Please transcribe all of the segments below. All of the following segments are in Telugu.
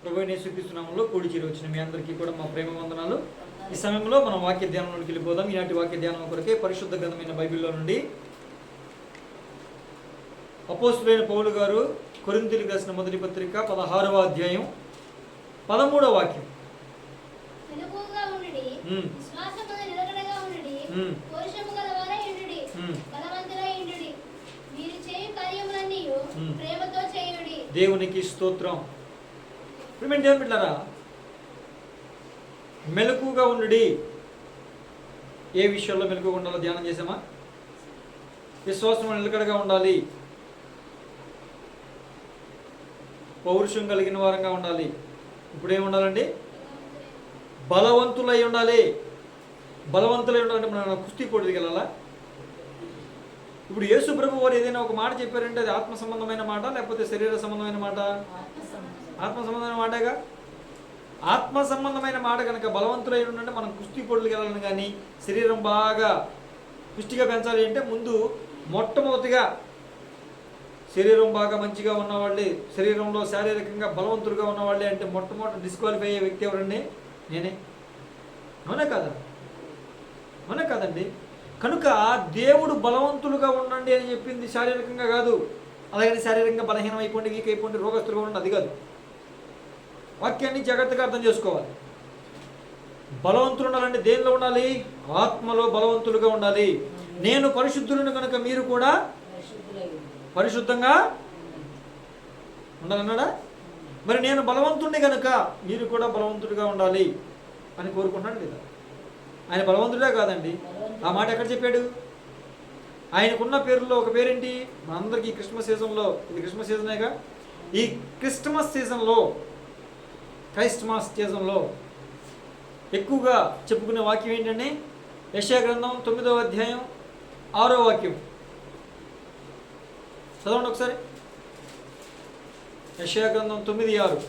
ప్రభువైన యేసుక్రీస్తు నామములో కూడి చేరి వచ్చిన మీ అందరికీ కూడా మా ప్రేమ వందనాలు. ఈ సమయంలో మనం వాక్య ధ్యానంలోకి వెళ్ళిపోదాం. ఈనాటి వాక్య ధ్యానం కొరకే పరిశుద్ధ గ్రంథమైన బైబిల్లో నుండి అపోస్తలుడైన పౌలు గారు కొరింథీయులకు రాసిన మొదటి పత్రిక 16వ అధ్యాయం 13వ వాక్యం. దేవునికి స్తోత్రం. దేవుని బిడ్డలారా, మెలకుగా ఉండుడి. ఏ విషయంలో మెలకుగా ఉండాలో ధ్యానం చేసామా? విశ్వాసం నిలకడగా ఉండాలి, పౌరుషం కలిగిన వారంగా ఉండాలి. ఇప్పుడు ఏమి ఉండాలండి? బలవంతులై ఉండాలి. బలవంతులై ఉండాలంటే మనం కుస్తీ పోటీకి వెళ్ళాలా? ఇప్పుడు యేసు ప్రభు వారు ఏదైనా ఒక మాట చెప్పారంటే అది ఆత్మ సంబంధమైన మాట లేకపోతే శరీర సంబంధమైన మాట? ఆత్మ సంబంధమైన మాటగా. ఆత్మ సంబంధమైన మాట కనుక బలవంతులై ఉండంటే మనం కుస్తీ పోటీలకు వెళ్ళాలని, కానీ శరీరం బాగా పుష్టిగా పెంచాలి అంటే ముందు మొట్టమొదటిగా శరీరం బాగా మంచిగా ఉన్నవాళ్ళే, శరీరంలో శారీరకంగా బలవంతులుగా ఉన్నవాళ్ళే అంటే మొట్టమొదటి డిస్క్వాలిఫై అయ్యే వ్యక్తి ఎవరండి? నేనే. అవునా కాదా? అవునా కాదండి? కనుక దేవుడు బలవంతులుగా ఉండండి అని చెప్పింది శారీరకంగా కాదు. అలాగని శారీరకంగా బలహీనం అయిపోండి, వీక్ అయిపోండి, రోగస్తులుగా ఉండండి, అది కాదు. వాక్యాన్ని జాగ్రత్తగా అర్థం చేసుకోవాలి. బలవంతులు ఉండాలంటే దేనిలో ఉండాలి? ఆత్మలో బలవంతులుగా ఉండాలి. నేను పరిశుద్ధులను కనుక మీరు కూడా పరిశుద్ధంగా ఉండాలన్నాడా? మరి నేను బలవంతుడిని కనుక మీరు కూడా బలవంతుడిగా ఉండాలి అని కోరుకుంటున్నాడు లేదా? ఆయన బలవంతుడే కాదండి. ఆ మాట ఎక్కడ చెప్పాడు? ఆయనకున్న పేరులో ఒక పేరేంటి? మనందరికీ క్రిస్మస్ సీజన్లో, ఇది క్రిస్మస్ సీజనేగా, ఈ క్రిస్మస్ సీజన్లో ఎక్కువగా చెప్పుకునే వాక్యం ఏంటంటే యెషయా గ్రంథం 9వ అధ్యాయం 6వ వాక్యం. చదవండి ఒకసారి. యెషయా గ్రంథం 9:6.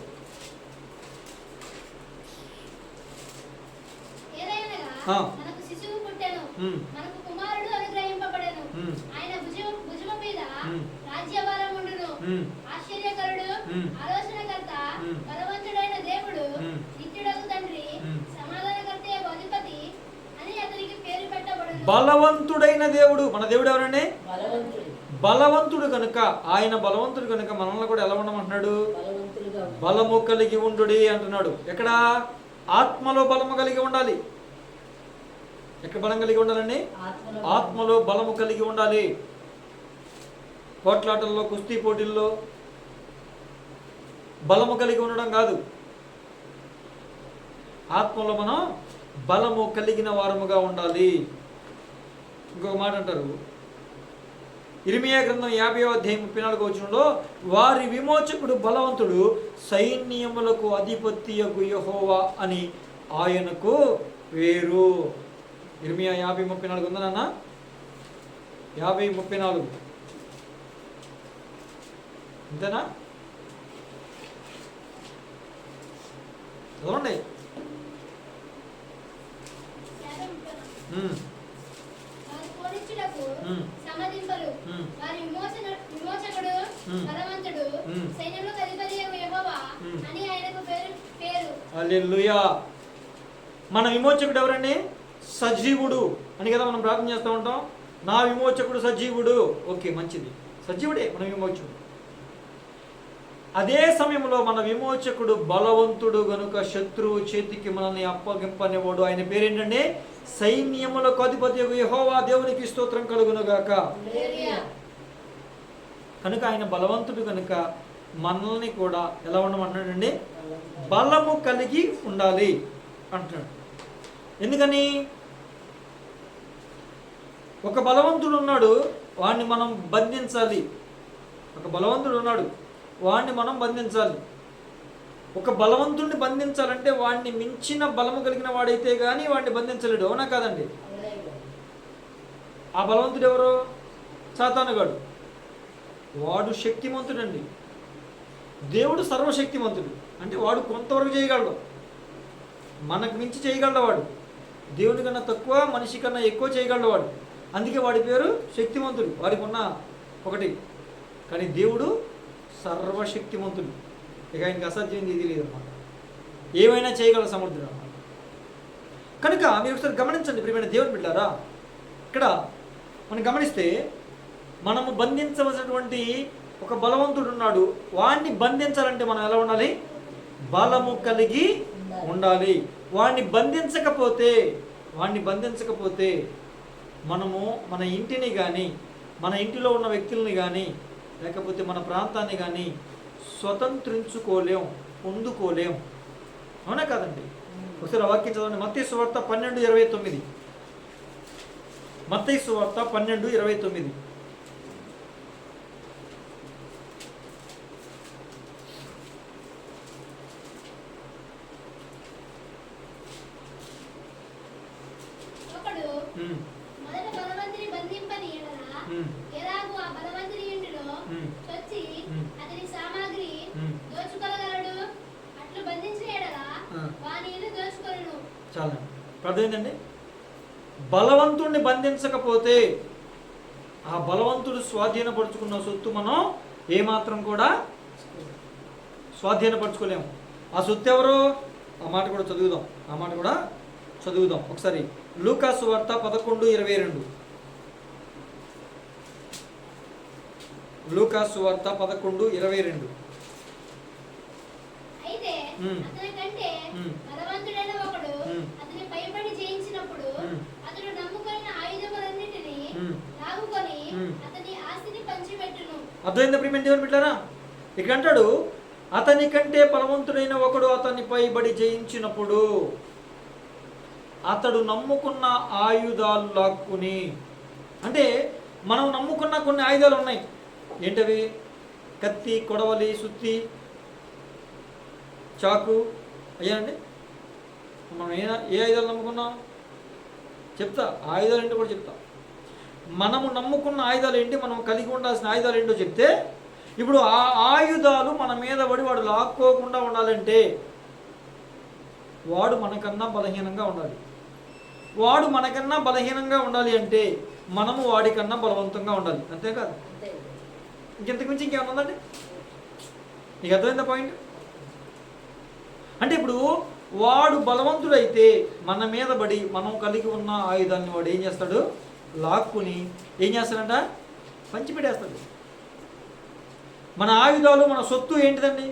బలవంతుడైన దేవుడు. మన దేవుడు ఎవరండి? బలవంతుడు కనుక, ఆయన బలవంతుడు కనుక మనల్ని కూడా ఎలా ఉండమంటున్నాడు? బలము కలిగి ఉండుడి అంటున్నాడు. ఎక్కడ? ఆత్మలో బలము కలిగి ఉండాలి. ఎక్కడ బలం కలిగి ఉండాలండి? ఆత్మలో బలము కలిగి ఉండాలి. పోట్లాటల్లో, కుస్తీ పోటీల్లో బలము కలిగి ఉండడం కాదు, ఆత్మలో మనం బలము కలిగిన వారముగా ఉండాలి. ఇంకొక మాట అంటారు, ఇర్మియా గ్రంథం 50వ అధ్యాయం 34వ వచనంలో, వారి విమోచకుడు బలవంతుడు, సైన్యములకు అధిపతియగు యెహోవా అని ఆయనకు పేరు. ఇర్మియా 50:34 ఉందా నాన్న? 50:34 అంతేనా? చదవండి. హల్లెలూయా. మన విమోచకుడు ఎవరండి? సజీవుడు అని కదా మనం ప్రార్థన చేస్తూ ఉంటాం. నా విమోచకుడు సజీవుడు. ఓకే, మంచిది, సజీవుడే మన విమోచకుడు. అదే సమయంలో మన విమోచకుడు బలవంతుడు గనుక శత్రువు చేతికి మనల్ని అప్పగింపనివాడు. ఆయన పేరేంటండి? సైన్యములకు అధిపతి యెహోవా. దేవునికి స్తోత్రం కలుగునుగాక. కనుక ఆయన బలవంతుడు కనుక మనల్ని కూడా ఎలా ఉండమంటున్నాడండి? బలము కలిగి ఉండాలి అంటున్నాడు. ఎందుకని? ఒక బలవంతుడు ఉన్నాడు, వాడిని మనం బంధించాలి. ఒక బలవంతుడు ఉన్నాడు, వాడిని మనం బంధించాలి. ఒక బలవంతుడిని బంధించాలంటే వాడిని మించిన బలము కలిగిన వాడైతే కానీ వాడిని బంధించలేడు. అవునా కాదండి? ఆ బలవంతుడు ఎవరు? సాతానుగాడు. వాడు శక్తిమంతుడండి. దేవుడు సర్వశక్తిమంతుడు. అంటే వాడు కొంతవరకు చేయగలడు, మనకు మించి చేయగలడు. వాడు దేవుని కన్నా తక్కువ, మనిషి కన్నా ఎక్కువ చేయగలడు వాడు. అందుకే వాడి పేరు శక్తిమంతుడు. వాడికి ఉన్న ఒకటి. కానీ దేవుడు సర్వశక్తిమంతుడు. ఇక ఆయనకి అసాధ్యం ఇది లేదు అన్నమాట. ఏమైనా చేయగల సమర్థుడు అన్నమాట. కనుక మీరు ఒకసారి గమనించండి ప్రియమైన దేవుని బిడ్డారా, ఇక్కడ మనం గమనిస్తే మనము బంధించవలసినటువంటి ఒక బలవంతుడు ఉన్నాడు. వాడిని బంధించాలంటే మనం ఎలా ఉండాలి? బలము కలిగి ఉండాలి. వాడిని బంధించకపోతే మనము మన ఇంటిని కానీ, మన ఇంటిలో ఉన్న వ్యక్తుల్ని కానీ, లేకపోతే మన ప్రాంతాన్ని కానీ స్వతంత్రించుకోలేం, పొందుకోలేం. అవునా కాదండి? ఒకసారి ఆ వాక్యం చదవండి. మత్తయి సువార్త 12:29. మత్తయి సువార్త 12:29. చాలా అర్థమైందండి. బలవంతుడిని బంధించకపోతే ఆ బలవంతుడు స్వాధీనపరుచుకున్న సొత్తు మనం ఏమాత్రం కూడా స్వాధీనపరచుకోలేము. ఆ సొత్తు ఎవరు? ఆ మాట కూడా చదువుదాం ఒకసారి. లూకా సువార్త 11:22. లూకా సువార్త 11:22. అర్థమైందా ప్రియమైన దేవుని బిడ్డారా? ఇక్కడ అంటాడు, అతని కంటే బలవంతుడైన ఒకడు అతన్ని పైబడి జయించినప్పుడు అతడు నమ్ముకున్న ఆయుధాలు లాక్కుని. అంటే మనం నమ్ముకున్న కొన్ని ఆయుధాలు ఉన్నాయి. ఏంటవి? కత్తి, కొడవలి, సుత్తి, చాకు. అయ్యానండి, మనం ఏ ఆయుధాలు నమ్ముకున్నాం చెప్తా. ఆయుధాలు ఏంటో కూడా చెప్తా. మనము నమ్ముకున్న ఆయుధాలు ఏంటి, మనం కలిగి ఉండాల్సిన ఆయుధాలు ఏంటో చెప్తే, ఇప్పుడు ఆ ఆయుధాలు మన మీద పడి వాడు లాక్కోకుండా ఉండాలంటే వాడు మనకన్నా బలహీనంగా ఉండాలి. వాడు మనకన్నా బలహీనంగా ఉండాలి అంటే మనము వాడికన్నా బలవంతంగా ఉండాలి. అంతేకాదు, ఇంకెంతకు మించి ఇంకేమన్నా ఉందండి? నీకు అర్థమైందా పాయింట్? అంటే ఇప్పుడు వాడు బలవంతుడైతే మన మీద పడి మనం కలిగి ఉన్న ఆయుధాన్ని వాడు ఏం చేస్తాడు? లాక్కుని ఏం చేస్తాడంట? పంచిపెట్టేస్తాడు. మన ఆయుధాలు, మన సొత్తు ఏంటిదండి?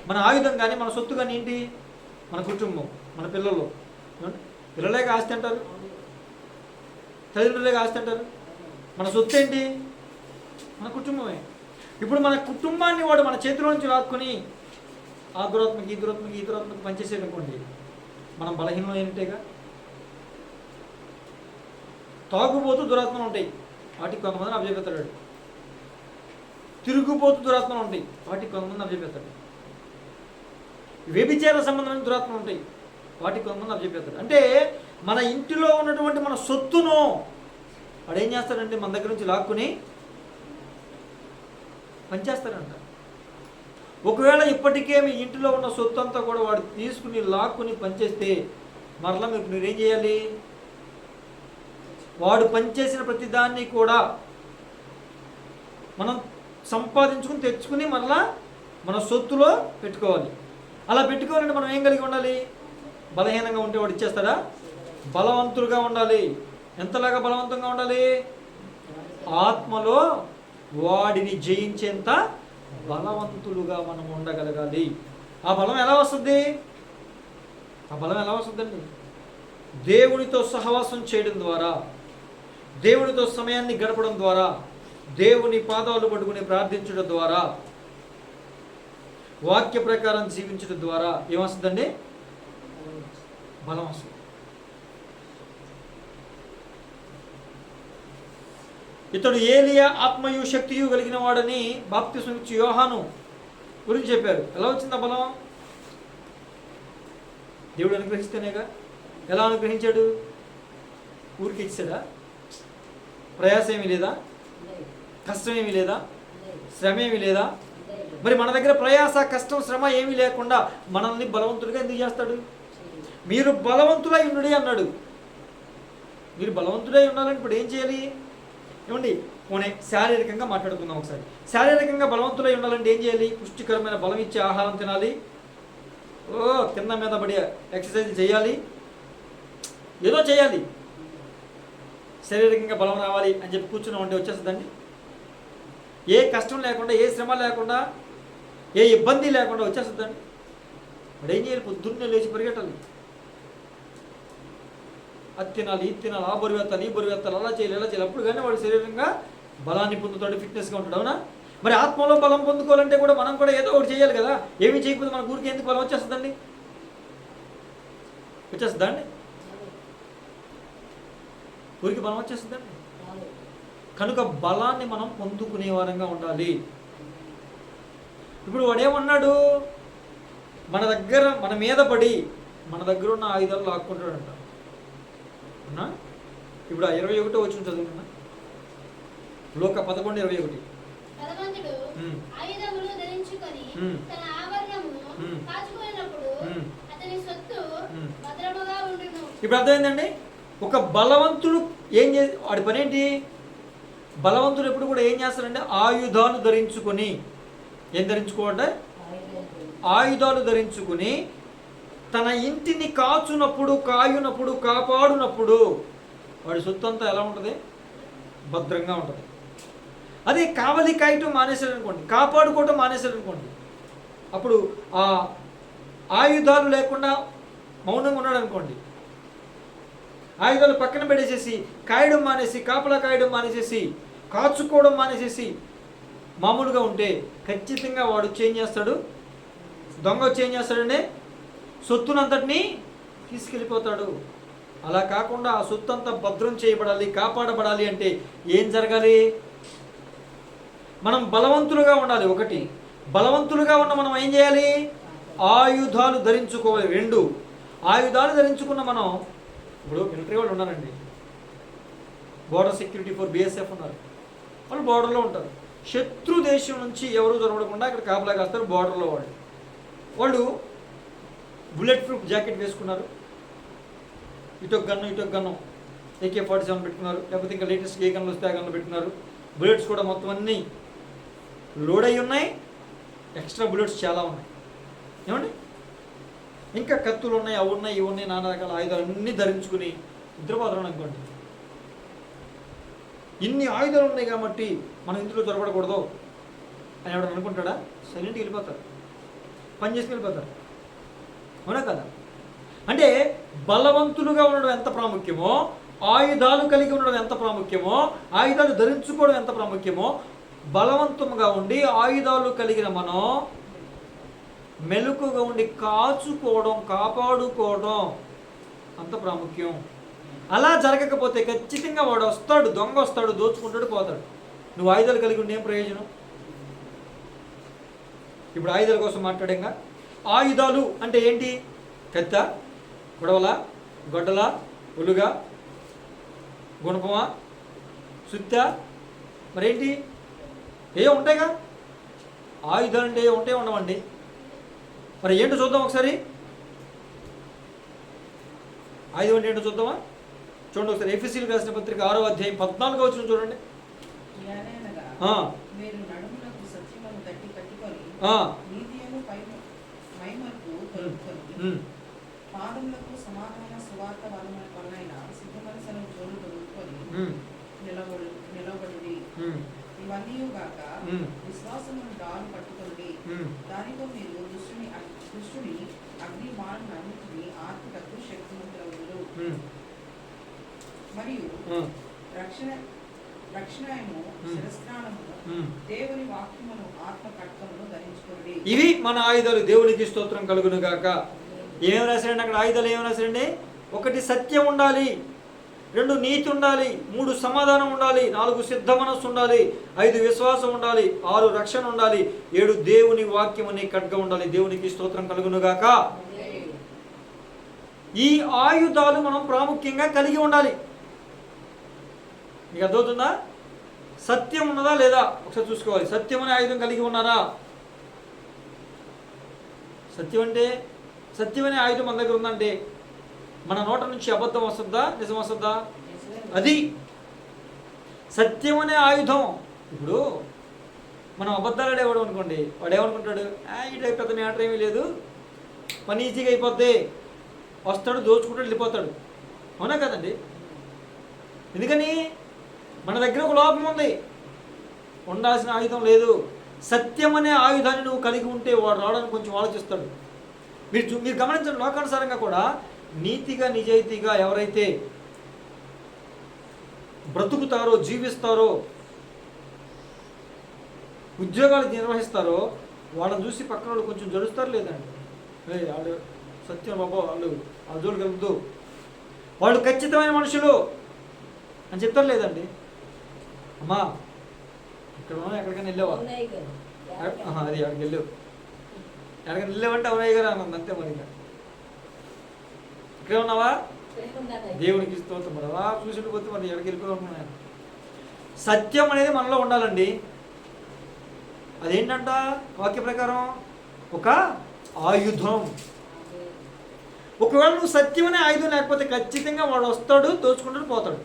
మన ఆయుధం కానీ మన సొత్తు కానీ ఏంటి? మన కుటుంబం, మన పిల్లలు. పిల్లలేక ఆస్తి అంటారు, తల్లిదండ్రులేక ఆస్తి అంటారు. మన సొత్తు ఏంటి? మన కుటుంబమే. ఇప్పుడు మన కుటుంబాన్ని వాడు మన చేతిలో నుంచి లాక్కుని ఆ దురాత్మకి ఈ దురాత్మకి పనిచేసేటనుకోండి, మనం బలహీనం ఏంటేగా. తాగుబోతూ దురాత్మలు ఉంటాయి, వాటికి కొంతమందిని అభ్యపెత్తాడు. తిరుగుబోతూ దురాత్మలు ఉంటాయి, వాటికి కొంతమంది అభ్యపెత్తాడు. వ్యభిచార సంబంధమైన దురాత్మలు ఉంటాయి, వాటికి కొంతమంది అభ్యపెత్తాడు. అంటే మన ఇంటిలో ఉన్నటువంటి మన సొత్తును వాడు ఏం చేస్తాడంటే మన దగ్గర నుంచి లాక్కుని పనిచేస్తాడంట. ఒకవేళ ఇప్పటికే మీ ఇంటిలో ఉన్న సొత్తు అంతా కూడా వాడు తీసుకుని లాక్కుని పనిచేస్తే మరలా మీరేం చేయాలి? వాడు పనిచేసిన ప్రతి దాన్ని కూడా మనం సంపాదించుకుని తెచ్చుకుని మరలా మన సొత్తులో పెట్టుకోవాలి. అలా పెట్టుకోవాలంటే మనం ఏం కలిగి ఉండాలి? బలహీనంగా ఉంటే వాడు ఇచ్చేస్తాడా? బలవంతులుగా ఉండాలి. ఎంతలాగా బలవంతంగా ఉండాలి? ఆత్మలో వాడిని జయించేంత బలవంతులుగా మనం ఉండగలగాలి. ఆ బలం ఎలా వస్తుంది? అండి? దేవునితో సహవాసం చేయడం ద్వారా, దేవునితో సమయాన్ని గడపడం ద్వారా, దేవుని పాదాలు పట్టుకుని ప్రార్థించడం ద్వారా, వాక్య ప్రకారం జీవించడం ద్వారా ఏమొస్తుందండి? బలం వస్తుంది. ఇతడు ఏలియా ఆత్మయు శక్తియు కలిగిన వాడని బాప్తిస్మం ఇచ్చి యోహాను గురించి చెప్పారు. ఎలా వచ్చింది ఆ బలం? దేవుడు అనుగ్రహిస్తేనేగా. ఎలా అనుగ్రహించాడు? ఊరికి ఇచ్చాడా? ప్రయాసం ఏమీ లేదా? కష్టం ఏమీ లేదా? శ్రమ ఏమీ లేదా? మరి మన దగ్గర ప్రయాస, కష్టం, శ్రమ ఏమీ లేకుండా మనల్ని బలవంతుడిగా ఎందుకు చేస్తాడు? మీరు బలవంతుడై ఉండు అన్నాడు. మీరు బలవంతుడై ఉండాలని ఇప్పుడు ఏం చేయాలి? ఏమండి పోనీ శారీరకంగా మాట్లాడుకుందాం ఒకసారి. శారీరకంగా బలవంతులై ఉండాలంటే ఏం చేయాలి? పుష్టికరమైన బలం ఇచ్చే ఆహారం తినాలి, కింద మీద పడి ఎక్సర్సైజ్ చేయాలి, ఏదో చేయాలి. శారీరకంగా బలం రావాలి అని చెప్పి కూర్చున్నాం అంటే వచ్చేస్తుందండి. ఏ కష్టం లేకుండా, ఏ శ్రమ లేకుండా, ఏ ఇబ్బంది లేకుండా వచ్చేస్తుందండి. వాడు ఏం చేయాలి? పొద్దున్నే లేచి పరిగెట్టాలి, అది తినాలి, ఇది తినాలి, ఆ బరువు ఎత్తాలి, ఈ బరువు ఎత్తాలి, అలా చేయాలి, ఇలా చేయాలి. అప్పుడు కానీ వాడు శరీరంగా బలాన్ని పొందుతాడు, ఫిట్నెస్గా ఉంటాడు. అవునా? మరి ఆత్మలో బలం పొందుకోవాలంటే కూడా మనం కూడా ఏదో ఒకటి చేయాలి కదా. ఏమీ చేయకపోతే మన ఊరికి ఎందుకు బలం వచ్చేస్తుందండి? వచ్చేస్తుందండి? ఊరికి బలం వచ్చేస్తుందండి. కనుక బలాన్ని మనం పొందుకునే వారంగా ఉండాలి. ఇప్పుడు వాడేమన్నాడు? మన మీద పడి మన దగ్గర ఉన్న ఆయుధాలు లాక్కుంటాడంట. అవునా? ఇప్పుడు ఆ 21 వచ్చి చదువుకున్నా, లోక 11:21. ఇప్పుడు అర్థమైందండి. ఒక బలవంతుడు ఏం వాడి పని ఏంటి? బలవంతుడు ఎప్పుడు కూడా ఏం చేస్తాడంటే ఆయుధాలు ధరించుకొని, ఏం ధరించుకోవాలంటే ఆయుధాలు ధరించుకుని తన ఇంటిని కాచునప్పుడు, కాయునప్పుడు, కాపాడునప్పుడు వాడి సొత్తు అంతా ఎలా ఉంటుంది? భద్రంగా ఉంటుంది. అదే కావలి కాయటం మానేశాడు అనుకోండి, కాపాడుకోవటం మానేశాడు అనుకోండి, అప్పుడు ఆ ఆయుధాలు లేకుండా మౌనంగా ఉన్నాడు అనుకోండి, ఆయుధాలు పక్కన పెట్టేసేసి కాయడం మానేసి, కాపలా కాయడం మానేసేసి, కాచుకోవడం మానేసేసి మామూలుగా ఉంటే ఖచ్చితంగా వాడు చేంజ్ చేస్తాడు. దొంగ వచ్చి ఏం చేస్తాడంటే సొత్తునంతటినీ తీసుకెళ్ళిపోతాడు. అలా కాకుండా ఆ సొత్తు అంతా భద్రం చేయబడాలి, కాపాడబడాలి అంటే ఏం జరగాలి? మనం బలవంతులుగా ఉండాలి. ఒకటి, బలవంతులుగా ఉన్న మనం ఏం చేయాలి? ఆయుధాలు ధరించుకోవాలి. 2, ఆయుధాలు ధరించుకున్న మనం, ఇప్పుడు మిలిటరీ వాళ్ళు ఉన్నారండి, బోర్డర్ సెక్యూరిటీ ఫోర్ BSF ఉన్నారు. వాళ్ళు బోర్డర్లో ఉంటారు. శత్రు దేశం నుంచి ఎవరు దొరకకుండా ఇక్కడ కాపలా కాస్తారు. బోర్డర్లో వాళ్ళు బుల్లెట్ ప్రూఫ్ జాకెట్ వేసుకున్నారు, ఇటొక గన్ను AK-47 పెట్టుకున్నారు, లేకపోతే ఇంకా లేటెస్ట్ ఏ గన్లు వస్తే ఆ గన్లు పెట్టుకున్నారు. బుల్లెట్స్ కూడా మొత్తం అన్నీ లోడ్ అయి ఉన్నాయి, ఎక్స్ట్రా బుల్లెట్స్ చాలా ఉన్నాయి. ఏమండి? ఇంకా కత్తులు ఉన్నాయి, అవి ఉన్నాయి, ఇవి ఉన్నాయి, నానా రకాల ఆయుధాలు అన్నీ ధరించుకుని నిద్రపోతారు అనుకోండి. ఇన్ని ఆయుధాలు ఉన్నాయి కాబట్టి మనం ఇందులో దొరకకూడదు అని ఎవడని అనుకుంటాడా? సైలెంట్గా వెళ్ళిపోతారు, పని చేసుకుని వెళ్ళిపోతారు. అవునా కదా? అంటే బలవంతులుగా ఉండడం ఎంత ప్రాముఖ్యమో, ఆయుధాలు కలిగి ఉండడం ఎంత ప్రాముఖ్యమో, ఆయుధాలు ధరించుకోవడం ఎంత ప్రాముఖ్యమో, బలవంతంగా ఉండి ఆయుధాలు కలిగిన మనం మెలకుగా ఉండి కాచుకోవడం, కాపాడుకోవడం అంత ప్రాముఖ్యం. అలా జరగకపోతే ఖచ్చితంగా వాడు వస్తాడు, దొంగ వస్తాడు, దోచుకుంటాడు, పోతాడు. నువ్వు ఆయుధాలు కలిగి ఉండి ఏం ప్రయోజనం? ఇప్పుడు ఆయుధాల కోసం మాట్లాడంగా, ఆయుధాలు అంటే ఏంటి? కత్త, గొడవల, గొడ్డల, ఉలుగా, గుణపమా, సుత్త, మరేంటి? ఏ ఉంటాయిగా ఆయుధాలు అంటే ఉండవండి. మరి ఏంటో చూద్దాం ఒకసారి. ఆయుధం అంటే ఏంటో చూద్దామా? చూడండి ఒకసారి. ఎఫెసీయులకు రాసిన పత్రిక 6వ అధ్యాయం 14వ వచనం చూడండి. విశ్వాసమును డాలు పట్టుకొనుడి, దానితో మీరు దుష్టుని అగ్ని బాణములన్నిటిని ఆర్పుటకు శక్తిమంతులగుదురు. మరియు రక్షణయము శిరస్త్రాణమును దేవుని వాక్యమును ఆత్మ ఖడ్గమును ధరించుకొనుడి. ఇవి మన ఆయుధాలు. దేవునికి స్తోత్రం కలుగును గాక. ఏం రాశారండి అక్కడ? ఆయుధాలు ఏం రాశారండి? 1 సత్యం ఉండాలి, 2 నీతి ఉండాలి, 3 సమాధానం ఉండాలి, 4 సిద్ధ మనస్సు ఉండాలి, 5 విశ్వాసం ఉండాలి, 6 రక్షణ ఉండాలి, 7 దేవుని వాక్యం అనే ఖడ్గం ఉండాలి. దేవునికి స్తోత్రం కలుగునుగాక. ఈ ఆయుధాలు మనం ప్రాముఖ్యంగా కలిగి ఉండాలి. మీకు అర్థమవుతుందా? సత్యం ఉన్నదా లేదా ఒకసారి చూసుకోవాలి. సత్యం అనే ఆయుధం కలిగి ఉన్నారా? సత్యం అనే ఆయుధం మన దగ్గర ఉందంటే మన నోట నుంచి అబద్ధం వస్తుందా, నిజం వస్తుందా? అది సత్యం అనే ఆయుధం. ఇప్పుడు మనం అబద్ధాలు ఆడేవాడు అనుకోండి, వాడు ఏమనుకుంటాడు, ఇటు పెద్ద మ్యాటర్ ఏమీ లేదు, పని ఈజీగా అయిపోద్ది, వస్తాడు దోచుకుంటాడు వెళ్ళిపోతాడు. అవునా కదండి? ఎందుకని? మన దగ్గర ఒక లోపం ఉంది, ఉండాల్సిన ఆయుధం లేదు. సత్యం అనే ఆయుధాన్ని నువ్వు కలిగి ఉంటే వాడు రావడానికి కొంచెం ఆలోచిస్తాడు. మీరు గమనించండి, లోకానుసారంగా కూడా నీతిగా నిజాయితీగా ఎవరైతే బ్రతుకుతారో, జీవిస్తారో, ఉద్యోగాలు నిర్వహిస్తారో వాళ్ళని చూసి పక్కన వాళ్ళు కొంచెం జడుస్తారు లేదండి. వాళ్ళు సత్యం బాబా, వాళ్ళు జోడు కలుగుతూ వాళ్ళు ఖచ్చితమైన మనుషులు అని చెప్తారు లేదండి. అమ్మా ఇక్కడ ఎక్కడికైనా వెళ్ళావా? అది అక్కడికి వెళ్ళావు, ఎక్కడికైనా వెళ్ళావంటే అవునయ్య గారు అన్నది అంతే. మరి ఇక్కడే ఉన్నావా? దేవునికి స్తోత్రం. మరి అలా చూసి పోతే మరి ఎక్కడికి వెళ్ళిపోతున్నాను. సత్యం అనేది మనలో ఉండాలండి. అదేంటంట వాక్య ప్రకారం ఒక ఆయుధం. ఒకవేళ నువ్వు సత్యం అనే ఆయుధం లేకపోతే ఖచ్చితంగా వాడు వస్తాడు, దోచుకుంటాడు, పోతాడు.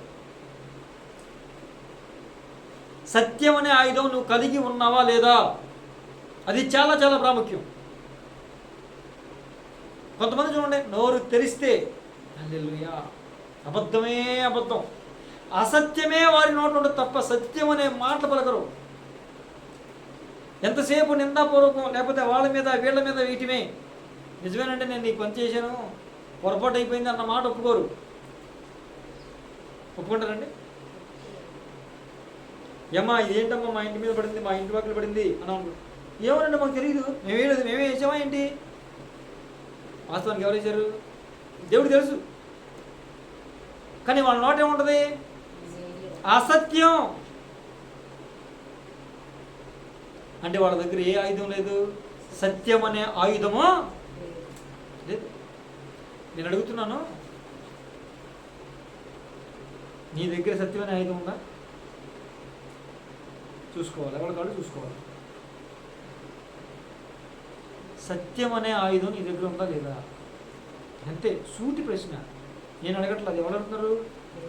సత్యం అనే ఆయుధం నువ్వు కలిగి ఉన్నావా లేదా, అది చాలా చాలా ప్రాముఖ్యం. కొంతమంది చూడండి, నోరు తెరిస్తే హల్లెలూయా, అబద్ధమే అబద్ధం, అసత్యమే వారి నోట ఉండదు తప్ప సత్యం అనే మాటలు పలకరు. ఎంతసేపు నిందాపూర్వకం, లేకపోతే వాళ్ళ మీద వీళ్ళ మీద వీటిమే. నిజమేనంటే నేను నీకు పని చేశాను, పొరపాటు అయిపోయింది అన్న మాట ఒప్పుకోరు. ఒప్పుకుంటారండి? ఏమ్మా ఇదేంటమ్మా మా ఇంటి మీద పడింది, మా ఇంటి పక్కన పడింది అని అనుకో. ఏమోనండి మాకు తెలియదు, మేమే వేసామా ఏంటి? వాస్తవానికి ఎవరు వేశారు? దేవుడు తెలుసు. కానీ వాళ్ళ నోట ఏముంటుంది? అసత్యం. అంటే వాళ్ళ దగ్గర ఏ ఆయుధం లేదు, సత్యం అనే ఆయుధము లేదు. నేను అడుగుతున్నాను, నీ దగ్గర సత్యం అనే ఆయుధం ఉందా? చూసుకోవాలి, ఎవరికాడు చూసుకోవాలి. సత్యం అనే ఆయుధం నీ దగ్గర ఉందా లేదా? అంతే, సూటి ప్రశ్న. నేను అడగట్లేదు, ఎవరు అడుగుతున్నారు?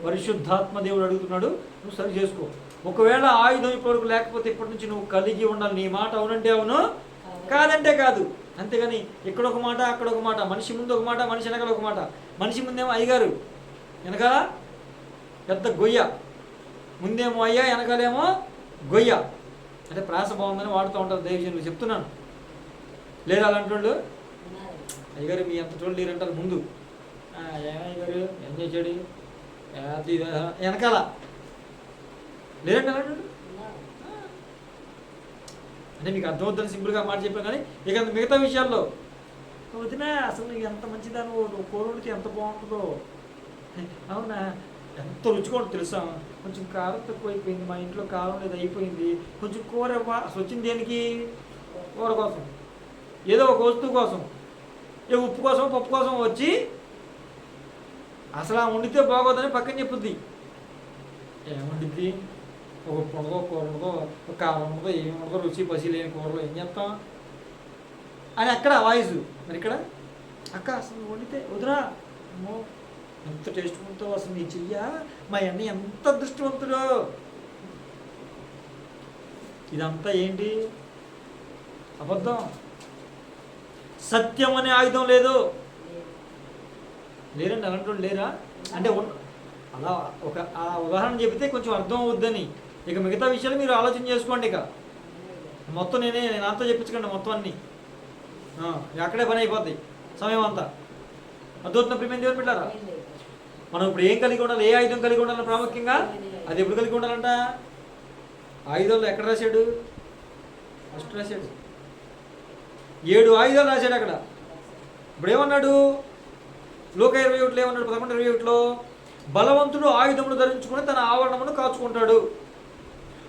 పరిశుద్ధాత్మ దేవుడు అడుగుతున్నాడు, నువ్వు సరి చేసుకో. ఒకవేళ ఆయుధం ఇప్పటివరకు లేకపోతే ఇప్పటి నుంచి నువ్వు కలిగి ఉండాలి. నీ మాట అవునంటే అవును, కాదంటే కాదు. అంతేగాని ఇక్కడ ఒక మాట, అక్కడ ఒక మాట, మనిషి ముందు ఒక మాట, మనిషి వెనకాల ఒక మాట. మనిషి ముందేమో అయ్యగారు, వెనకాల పెద్ద గొయ్య, ముందేమో అయ్యా, వెనకాలేమో గొయ్య. అంటే ప్రాస బాగుందని వాడుతూ ఉంటారు దైవజనులు, చెప్తున్నాను. లేరు అలాంటి వాళ్ళు? అయ్యగారు మీ అంత చోటు లేరంటారు ముందు. ఏమయ్యగారు ఏం చేశాడు వెనకాల లేరంటే అలాంటి. అంటే మీకు అర్థమవుతుంది, సింపుల్గా మాట చెప్పాను. కానీ ఇక మిగతా విషయాల్లో వదినా అసలు నీకు ఎంత మంచిదాను, నువ్వు కూరడికి ఎంత బాగుంటుందో, అవునా ఎంత రుచిగా ఉంటుంది తెలుసా, కొంచెం కారం తక్కువ అయిపోయింది, మా ఇంట్లో కారం లేదు అయిపోయింది, కొంచెం కూర అసలు వచ్చింది దేనికి? కూర కోసం, ఏదో ఒక వస్తువు కోసం, ఏ ఉప్పు కోసం పప్పు కోసం వచ్చి అసలు ఆ వండితే బాగోదని పక్కన చెప్పుద్ది. ఏమండిద్ది? ఒక పొంగో కూర ఉండదో, ఒక కారం ఉండదో, ఏమి ఉండదో, రుచి పసి లేని కూరలో ఏం చేస్తాం అని అక్కడ వాయిస్. మరి ఇక్కడ అక్క అసలు వండితే వదినా అమ్మో ఎంత టేస్ట్ ఉంటుందో, అసలు నీ చెయ్యా, మా అన్న ఎంత దృష్టివంతుడో. ఇదంతా ఏంటి? అబద్ధం. సత్యం అనే ఆయుధం లేదు. లేరండి అలాంటి వాళ్ళు లేరా? అంటే అలా ఒక ఆ ఉదాహరణ చెబితే కొంచెం అర్థం అవుద్దని. ఇక మిగతా విషయాలు మీరు ఆలోచన చేసుకోండి. ఇక మొత్తం నేను అంతా చెప్పించకండి మొత్తం అన్నీ, అక్కడే పని అయిపోద్ది సమయం అంతా. అద్భుతం ప్రియమైన దేవుని బిడ్డలారా, మనం ఇప్పుడు ఏం కలిగి ఉండాలి, ఏ ఆయుధం కలిగి ఉండాలి ప్రాముఖ్యంగా? అది ఎప్పుడు కలిగి ఉండాలంట? ఆయుధాలు ఎక్కడ రాశాడు? ఫస్ట్ రాశాడు 7 ఆయుధాలు రాశాడు అక్కడ. ఇప్పుడు ఏమన్నాడు? లోక 21 ఏమన్నాడు? 11:21లో బలవంతుడు ఆయుధములు ధరించుకుని తన ఆవరణమును కాచుకుంటాడు.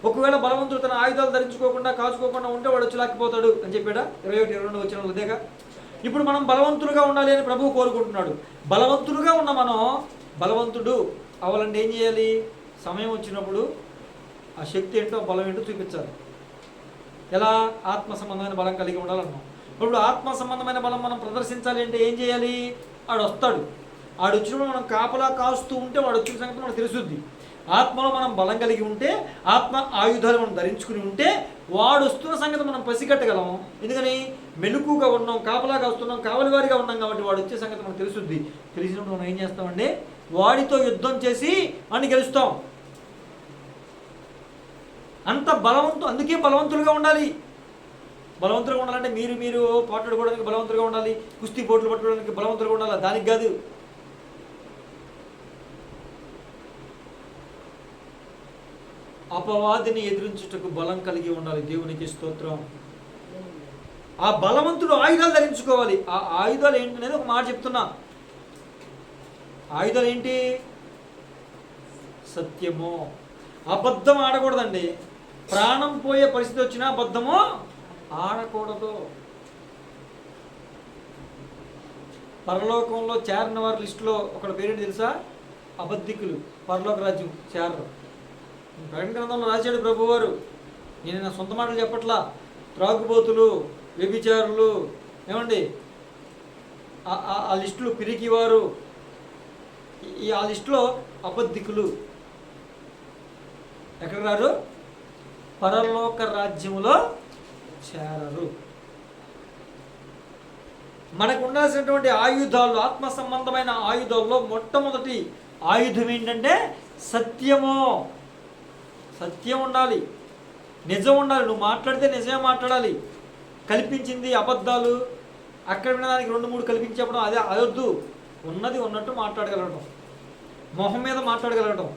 ఒకవేళ బలవంతుడు తన ఆయుధాలు ధరించుకోకుండా కాచుకోకుండా ఉంటే వాడు వచ్చి లాక్కిపోతాడు అని చెప్పాడా? 21-22 వచ్చిన అదేగా. ఇప్పుడు మనం బలవంతులుగా ఉండాలి అని ప్రభువు కోరుకుంటున్నాడు. బలవంతులుగా ఉన్న మనం బలవంతుడు అవ్వాలంటే ఏం చేయాలి? సమయం వచ్చినప్పుడు ఆ శక్తి ఏంటో బలం ఏంటో చూపించాలి. ఎలా? ఆత్మ సంబంధమైన బలం కలిగి ఉండాలన్నాం. ఇప్పుడు ఆత్మ సంబంధమైన బలం మనం ప్రదర్శించాలి అంటే ఏం చేయాలి? ఆడు వస్తాడు. ఆడు వచ్చినప్పుడు మనం కాపలా కాస్తూ ఉంటే వాడు వచ్చిన సంగతి మనకు తెలుసుద్ది. ఆత్మలో మనం బలం కలిగి ఉంటే, ఆత్మ ఆయుధాలు మనం ధరించుకుని ఉంటే వాడు వస్తున్న సంగతి మనం పసిగట్టగలం. ఎందుకని మెలకుగా ఉన్నాం, కాపలాగా వస్తున్నాం, కావలివారిగా ఉన్నాం కాబట్టి వాడు వచ్చే సంగతి మనకు తెలుస్తుంది. తెలిసినప్పుడు మనం ఏం చేస్తామండి, వాడితో యుద్ధం చేసి అని గెలుస్తాం. అంత బలవంతు, అందుకే బలవంతులుగా ఉండాలి. బలవంతులుగా ఉండాలంటే మీరు పోట్లాడుకోవడానికి బలవంతులుగా ఉండాలి, కుస్తీ పోట్లు పట్టుకోవడానికి బలవంతులుగా ఉండాలి, దానికి కాదు. అపవాదిని ఎదిరించుటకు బలం కలిగి ఉండాలి. దేవునికి స్తోత్రం. ఆ బలవంతుడు ఆయుధాలు ధరించుకోవాలి. ఆ ఆయుధాలు ఏంటి అనేది ఒక మాట చెప్తున్నా. ఆయుధాలు ఏంటి? సత్యము. అబద్ధం ఆడకూడదండి. ప్రాణం పోయే పరిస్థితి వచ్చినా అబద్ధము ఆడకూడదు. పరలోకంలో చేరిన వారి లిస్టులో ఒకటి పేరేంటి తెలుసా? అబద్ధికులు. పరలోక రాజ్యం చేరరు. ప్రకటన గ్రంథంలో రాశాడు ప్రభువారు. నేను నా సొంత మాటలు చెప్పట్లా. త్రాగుబోతులు, వ్యభిచారులు, ఏమండి ఆ లిస్టులు, పిరికివారు, ఆ లిస్టులో అబద్ధికులు ఎక్కడ రారు? పరలోక రాజ్యములో చేరరు. మనకు ఉండాల్సినటువంటి ఆయుధాలు, ఆత్మ సంబంధమైన ఆయుధాల్లో మొట్టమొదటి ఆయుధం ఏంటంటే సత్యము. సత్యం ఉండాలి, నిజం ఉండాలి. నువ్వు మాట్లాడితే నిజమే మాట్లాడాలి. కల్పించింది అబద్ధాలు, అక్కడ వినడానికి 2-3 కల్పించేప్పుడు అదే అదొద్దు. ఉన్నది ఉన్నట్టు మాట్లాడగలగడం, మొహం మీద మాట్లాడగలగడం.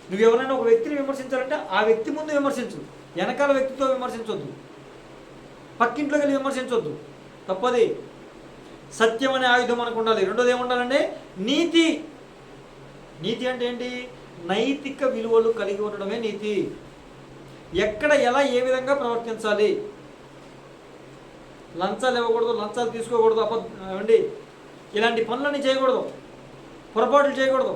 నువ్వు ఎవరైనా ఒక వ్యక్తిని విమర్శించాలంటే ఆ వ్యక్తి ముందు విమర్శించు, వెనకాల వ్యక్తితో విమర్శించొద్దు, పక్కింట్లోకి వెళ్ళి విమర్శించొద్దు. తప్పది. సత్యం అనే ఆయుధం మనకు ఉండాలి. రెండోది ఏముండాలంటే నీతి. నీతి అంటే ఏంటి? నైతిక విలువలు కలిగి ఉండడమే నీతి. ఎక్కడ ఎలా ఏ విధంగా ప్రవర్తించాలి. లంచాలు ఇవ్వకూడదు, లంచాలు తీసుకోకూడదు, ఏమండి ఇలాంటి పనులన్నీ చేయకూడదు, పొరపాట్లు చేయకూడదు.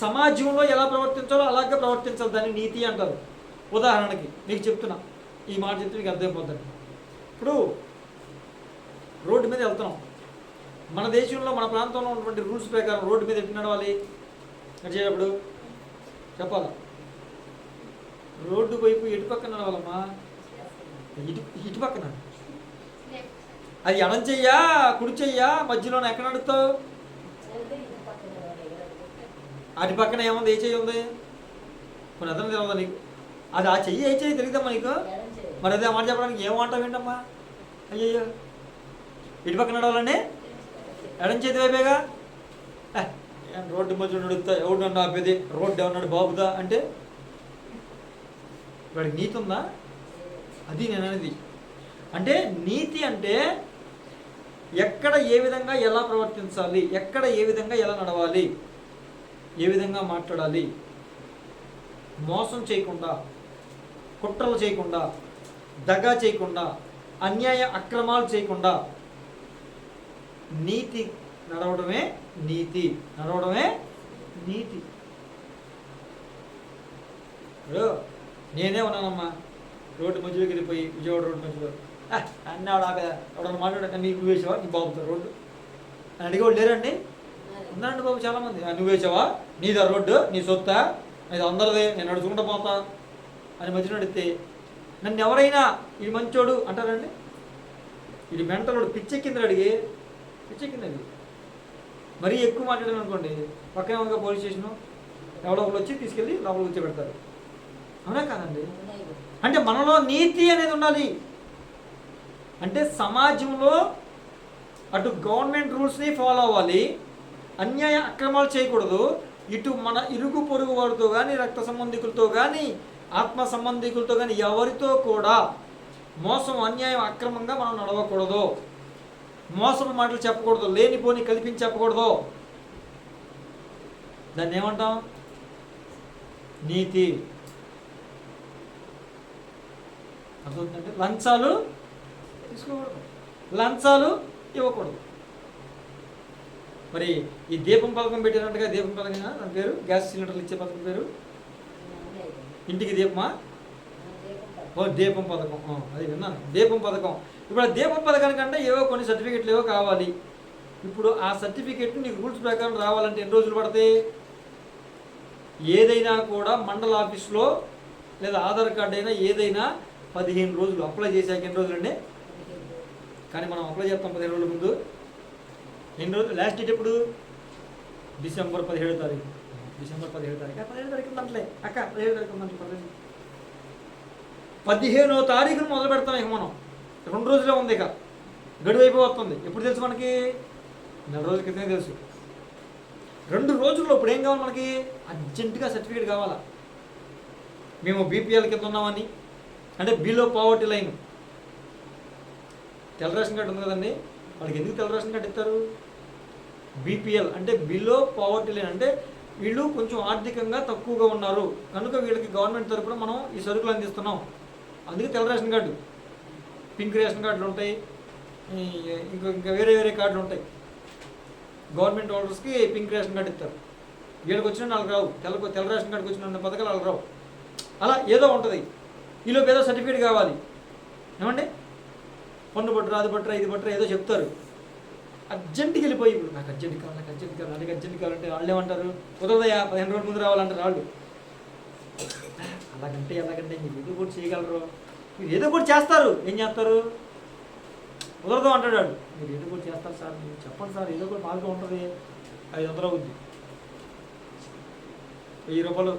సమాజంలో ఎలా ప్రవర్తించాలో అలాగే ప్రవర్తించాలి. దాన్ని నీతి అంటారు. ఉదాహరణకి మీకు చెప్తున్నా, ఈ మాట చెప్తే మీకు అర్థమైపోతుంది. ఇప్పుడు రోడ్డు మీద వెళ్తున్నాం. మన దేశంలో, మన ప్రాంతంలో ఉన్నటువంటి రూల్స్ ప్రకారం రోడ్డు మీద ఎట్టు నడవాలి నడిచేటప్పుడు చెప్పాలా? రోడ్డు వైపు ఎటు పక్కన నడవాలమ్మా? ఇటు పక్కన. అది ఎడం చెయ్యా కుడి చెయ్యా మధ్యలో ఎక్కడ నడుస్తావు? అటు పక్కన ఏముంది? ఏ చెయ్యి ఉంది? కొన్ని అర్థం తెలియదా నీకు? అది ఆ చెయ్యి ఏ చెయ్యి తెలియదమ్మా నీకు? మరి అదే మాట చెప్పడానికి ఏమంటావు ఏంటమ్మా? అయ్యయ్యో, ఇటు పక్కన నడవాలండి, ఎడం చేతి వైపేగా. రోడ్డు మధ్య నడుస్తా, ఎవడు నన్ను ఆపేది? రోడ్డు ఏమన్నాడు బాబుదా అంటే వాడికి నీతి ఉందా? అది నేను అనేది. అంటే నీతి అంటే ఎక్కడ ఏ విధంగా ఎలా ప్రవర్తించాలి, ఎక్కడ ఏ విధంగా ఎలా నడవాలి, ఏ విధంగా మాట్లాడాలి, మోసం చేయకుండా, కుట్రలు చేయకుండా, దగా చేయకుండా, అన్యాయ అక్రమాలు చేయకుండా నీతి నడవడమే నీతి. నడవడమే నీతి. నేనే ఉన్నానమ్మా రోడ్డు మధ్యలోకి వెళ్ళిపోయి, విజయవాడ రోడ్డు మధ్యలో అన్నీ ఆడ ఎవడన్నా మాట్లాడాక నీకు నువ్వు వేసావా, నీ బాబుతో రోడ్డు అని అడిగేవాళ్ళు లేరండి? ఉన్నారండి బాబు చాలామంది. నువ్వు వేసావా, నీదా రోడ్డు, నీ సొత్తా, ఇది అందరిదే, నేను నడుచుకుంటూ పోతా అని మధ్యలో అడిగితే నన్ను ఎవరైనా ఇది మంచోడు అంటారండి? ఇది మెంటలోడు పిచ్చెక్కింది అడిగి, పిచ్చెక్కిందండి. మరీ ఎక్కువ మాట్లాడాను అనుకోండి, పక్కనే ఉందిగా పోలీస్ స్టేషను, ఎవరో ఒకరు వచ్చి తీసుకెళ్ళి లోపల కూర్చోబెడతారు. అవునా కాదండి? అంటే మనలో నీతి అనేది ఉండాలి. అంటే సమాజంలో అటు గవర్నమెంట్ రూల్స్ని ఫాలో అవ్వాలి, అన్యాయ అక్రమాలు చేయకూడదు, ఇటు మన ఇరుగు పొరుగు వారితో కానీ, రక్త సంబంధికులతో కానీ, ఆత్మ సంబంధికులతో కానీ ఎవరితో కూడా మోసం, అన్యాయం, అక్రమంగా మనం నడవకూడదు. మోసం మాటలు చెప్పకూడదు, లేనిపోని కల్పించి చెప్పకూడదు. దాన్ని ఏమంటాం? నీతి. అర్థమవుతుందంటే లంచాలు తీసుకోకూడదు, లంచాలు ఇవ్వకూడదు. మరి ఈ దీపం పథకం పెట్టినట్టుగా, దీపం పథకం దాని పేరు గ్యాస్ సిలిండర్లు ఇచ్చే పథకం పేరు ఇంటికి దీపమా? ఓ దీపం పథకం, అది విన్నాను, దీపం పథకం. ఇప్పుడు ఆ దీపం పథకానికంటే ఏవో కొన్ని సర్టిఫికెట్లు ఏవో కావాలి. ఇప్పుడు ఆ సర్టిఫికేట్ నీకు రూల్స్ ప్రకారం రావాలంటే ఎన్ని రోజులు పడతాయి? ఏదైనా కూడా మండల ఆఫీస్లో లేదా ఆధార్ కార్డు అయినా ఏదైనా 15 రోజులు. అప్లై చేశాక ఎన్ని రోజులు అండి? కానీ మనం అప్లై చేస్తాం 15 రోజుల ముందు. ఎన్ని రోజులు? లాస్ట్ డేట్ ఎప్పుడు? డిసెంబర్ 17వ తారీఖు. డిసెంబర్ 17వ తారీఖు 17వ తారీఖు ఉందంటలే అక్క, 17వ తారీఖు ఉందంటే 15వ తారీఖును మొదలు పెడతాం. ఇక మనం 2 రోజులే ఉంది, ఇక గడువు అయిపోతుంది. ఎప్పుడు తెలుసు మనకి? 4 రోజుల క్రితమే తెలుసు. 2 రోజుల్లో ఇప్పుడు ఏం కావాలి మనకి? అర్జెంటుగా సర్టిఫికేట్ కావాలా? మేము బీపీఎల్ కింద ఉన్నామని, అంటే బిలో పావర్టీ లైన్. తెల్ల రేషన్ కార్డు ఉంది కదండి, వాళ్ళకి ఎందుకు తెల్ల రేషన్ కార్డు ఇస్తారు? బీపీఎల్ అంటే బిలో పావర్టీ లైన్, అంటే వీళ్ళు కొంచెం ఆర్థికంగా తక్కువగా ఉన్నారు కనుక వీళ్ళకి గవర్నమెంట్ తరపున మనం ఈ సరుకులు అందిస్తున్నాం. అందుకే తెల్ల రేషన్ కార్డు. పింక్ రేషన్ కార్డులు ఉంటాయి, ఇంకా వేరే వేరే కార్డులు ఉంటాయి. గవర్నమెంట్ హోల్డర్స్కి పింక్ రేషన్ కార్డు ఇస్తారు. వీళ్ళకి వచ్చిన వాళ్ళకి రావు. తెల్ల రేషన్ కార్డుకి వచ్చిన పథకాలు వాళ్ళకి రావు. అలా ఏదో ఉంటుంది. ఈలోపు ఏదో సర్టిఫికేట్ కావాలి. ఏమండి, పన్ను పట్టరా, అది పట్టరా, ఇది పట్టరా ఏదో చెప్తారు. అర్జెంటుకి వెళ్ళిపోయి ఇప్పుడు నాకు అర్జెంట్ కావాలి, నాకు అర్జెంట్ కావాలి, అలాగే అర్జెంట్ కావాలంటే వాళ్ళు ఏమంటారు? కుదరదయా, 15 రోజుల ముందు రావాలంటారు వాళ్ళు. అలాగంటే మీరు ఏదో కూడా చేయగలరు, మీరు ఏదో కూడా చేస్తారు. ఏం చేస్తారు? కుదరదు అంటాడు వాడు. మీరు ఏదో కూడా చేస్తారు సార్, మీరు చెప్పండి సార్, ఏదో కూడా మార్గం ఉంటుంది. 500 అవుద్ది, 1000 రూపాయలు,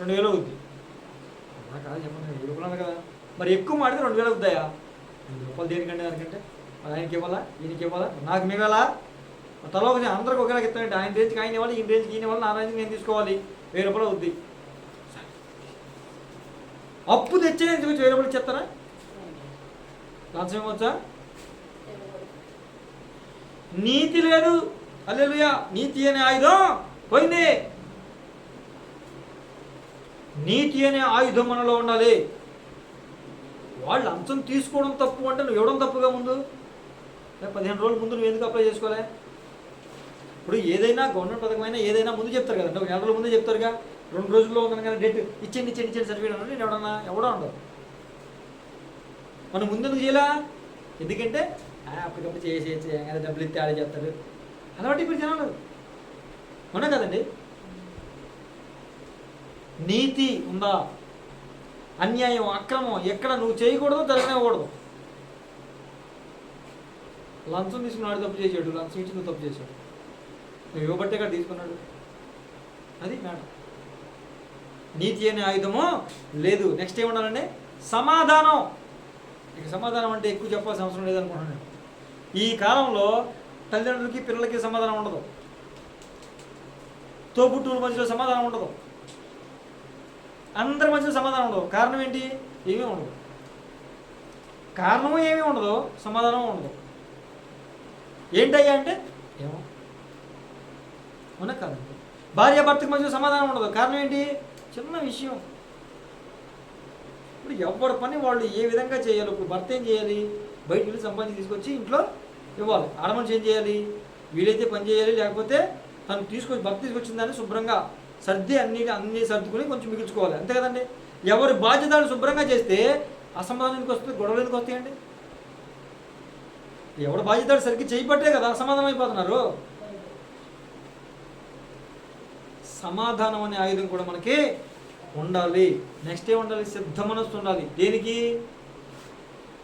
2000 అవుద్ది. అలా కాదు చెప్పండి, 1000 రూపాయలు కదా. మరి ఎక్కువ మాడితే 2000 అవుద్దాయా? 1000 రూపాయలు దేనికంటే దానికంటే ఆయనకి ఇవ్వాలా, ఈయనకి ఇవ్వాలా, నాకు మిగలా? తలో ఒక అందరికి ఒకేలాగా ఇస్తానంటే ఆయన రేంజ్కి ఆయన ఇవ్వాలి, ఈయన రేంజ్కి ఈయన ఇవ్వాలి, నా రేంజ్కి నేను తీసుకోవాలి. 1000 రూపాయలు అవుద్ది. అప్పు తెచ్చే 1000 రూపాయలు ఇచ్చేస్తారా? లంచం ఇవ్వచ్చా? నీతి లేదు. హల్లెలూయా. నీతి అనే ఆయుధం పోయింది. నీతి అనే ఆయుధం మనలో ఉండాలి. వాళ్ళు లంచం తీసుకోవడం తప్పు అంటే నువ్వు ఇవ్వడం తప్పుగా ముందు 15 రోజుల ముందు నువ్వు ఎందుకు అప్లై చేసుకోవాలి? ఇప్పుడు ఏదైనా గవర్నమెంట్ పథకమైనా ఏదైనా ముందు చెప్తారు కదండి, ఒక 2 రోజుల ముందే చెప్తారుగా. 2 రోజుల్లో ఉంది కానీ డేట్ ఇచ్చేయండి సర్టిఫికేట్ అన్నాడు. నేను ఎవడో ఉండదు. మనం ముందెందుకు చేయాలా? ఎందుకంటే అప్పటికప్పుడు చేసి డబ్బులు ఇస్తే ఆడే చేస్తారు. అలవాటు ఇప్పుడు జనాలు. అవునా కదండి? నీతి ఉందా? అన్యాయం, అక్రమం ఎక్కడ నువ్వు చేయకూడదు, జరగనివ్వకూడదు. లంచం తీసుకున్నాడు, తప్పు చేసాడు. లంచం ఇచ్చి నువ్వు తప్పు చేశాడు. నువ్వు ఇవ్వబట్టే కదా తీసుకున్నాడు. అది మేడం. నీతి అనే ఆయుధము లేదు. నెక్స్ట్ ఏమన్నానండి? సమాధానం. ఇక సమాధానం అంటే ఎక్కువ చెప్పాల్సిన అవసరం లేదనుకుంటున్నాను నేను. ఈ కాలంలో తల్లిదండ్రులకి పిల్లలకి సమాధానం ఉండదు. తోబుట్టువుల మధ్యలో సమాధానం ఉండదు. అందరి మధ్యలో సమాధానం ఉండదు. కారణం ఏంటి? ఏమీ ఉండదు. కారణము ఏమీ ఉండదు, సమాధానం ఉండదు. ఏంటయ్యా అంటే ఏమో. అవునా కాదండి? భార్య భర్తకి మధ్యలో సమాధానం ఉండదు. కారణం ఏంటి? చిన్న విషయం. ఇప్పుడు ఎవరి పని వాళ్ళు ఏ విధంగా చేయాలి. ఇప్పుడు భర్త ఏం చేయాలి? బయట వెళ్ళి సంపాదించి తీసుకొచ్చి ఇంట్లో ఇవ్వాలి. ఆడమనిషి ఏం చేయాలి? వీలైతే పని చేయాలి, లేకపోతే తను భర్త తీసుకొచ్చిన దాన్ని శుభ్రంగా సర్ది అన్ని సర్దుకుని కొంచెం మిగుల్చుకోవాలి. అంతే కదండి? ఎవరి బాధ్యతలు శుభ్రంగా చేస్తే అసమాధానం ఎందుకు వస్తుంది? గొడవలు ఎందుకు వస్తాయండి? ఎవరి బాధ్యతలు సరిగ్గా చేయబట్టే కదా అసమాధానం అయిపోతున్నారు. సమాధానం అనే ఆయుధం కూడా మనకి ఉండాలి. నెక్స్ట్ ఏముండాలి? సిద్ధ మనస్సు ఉండాలి.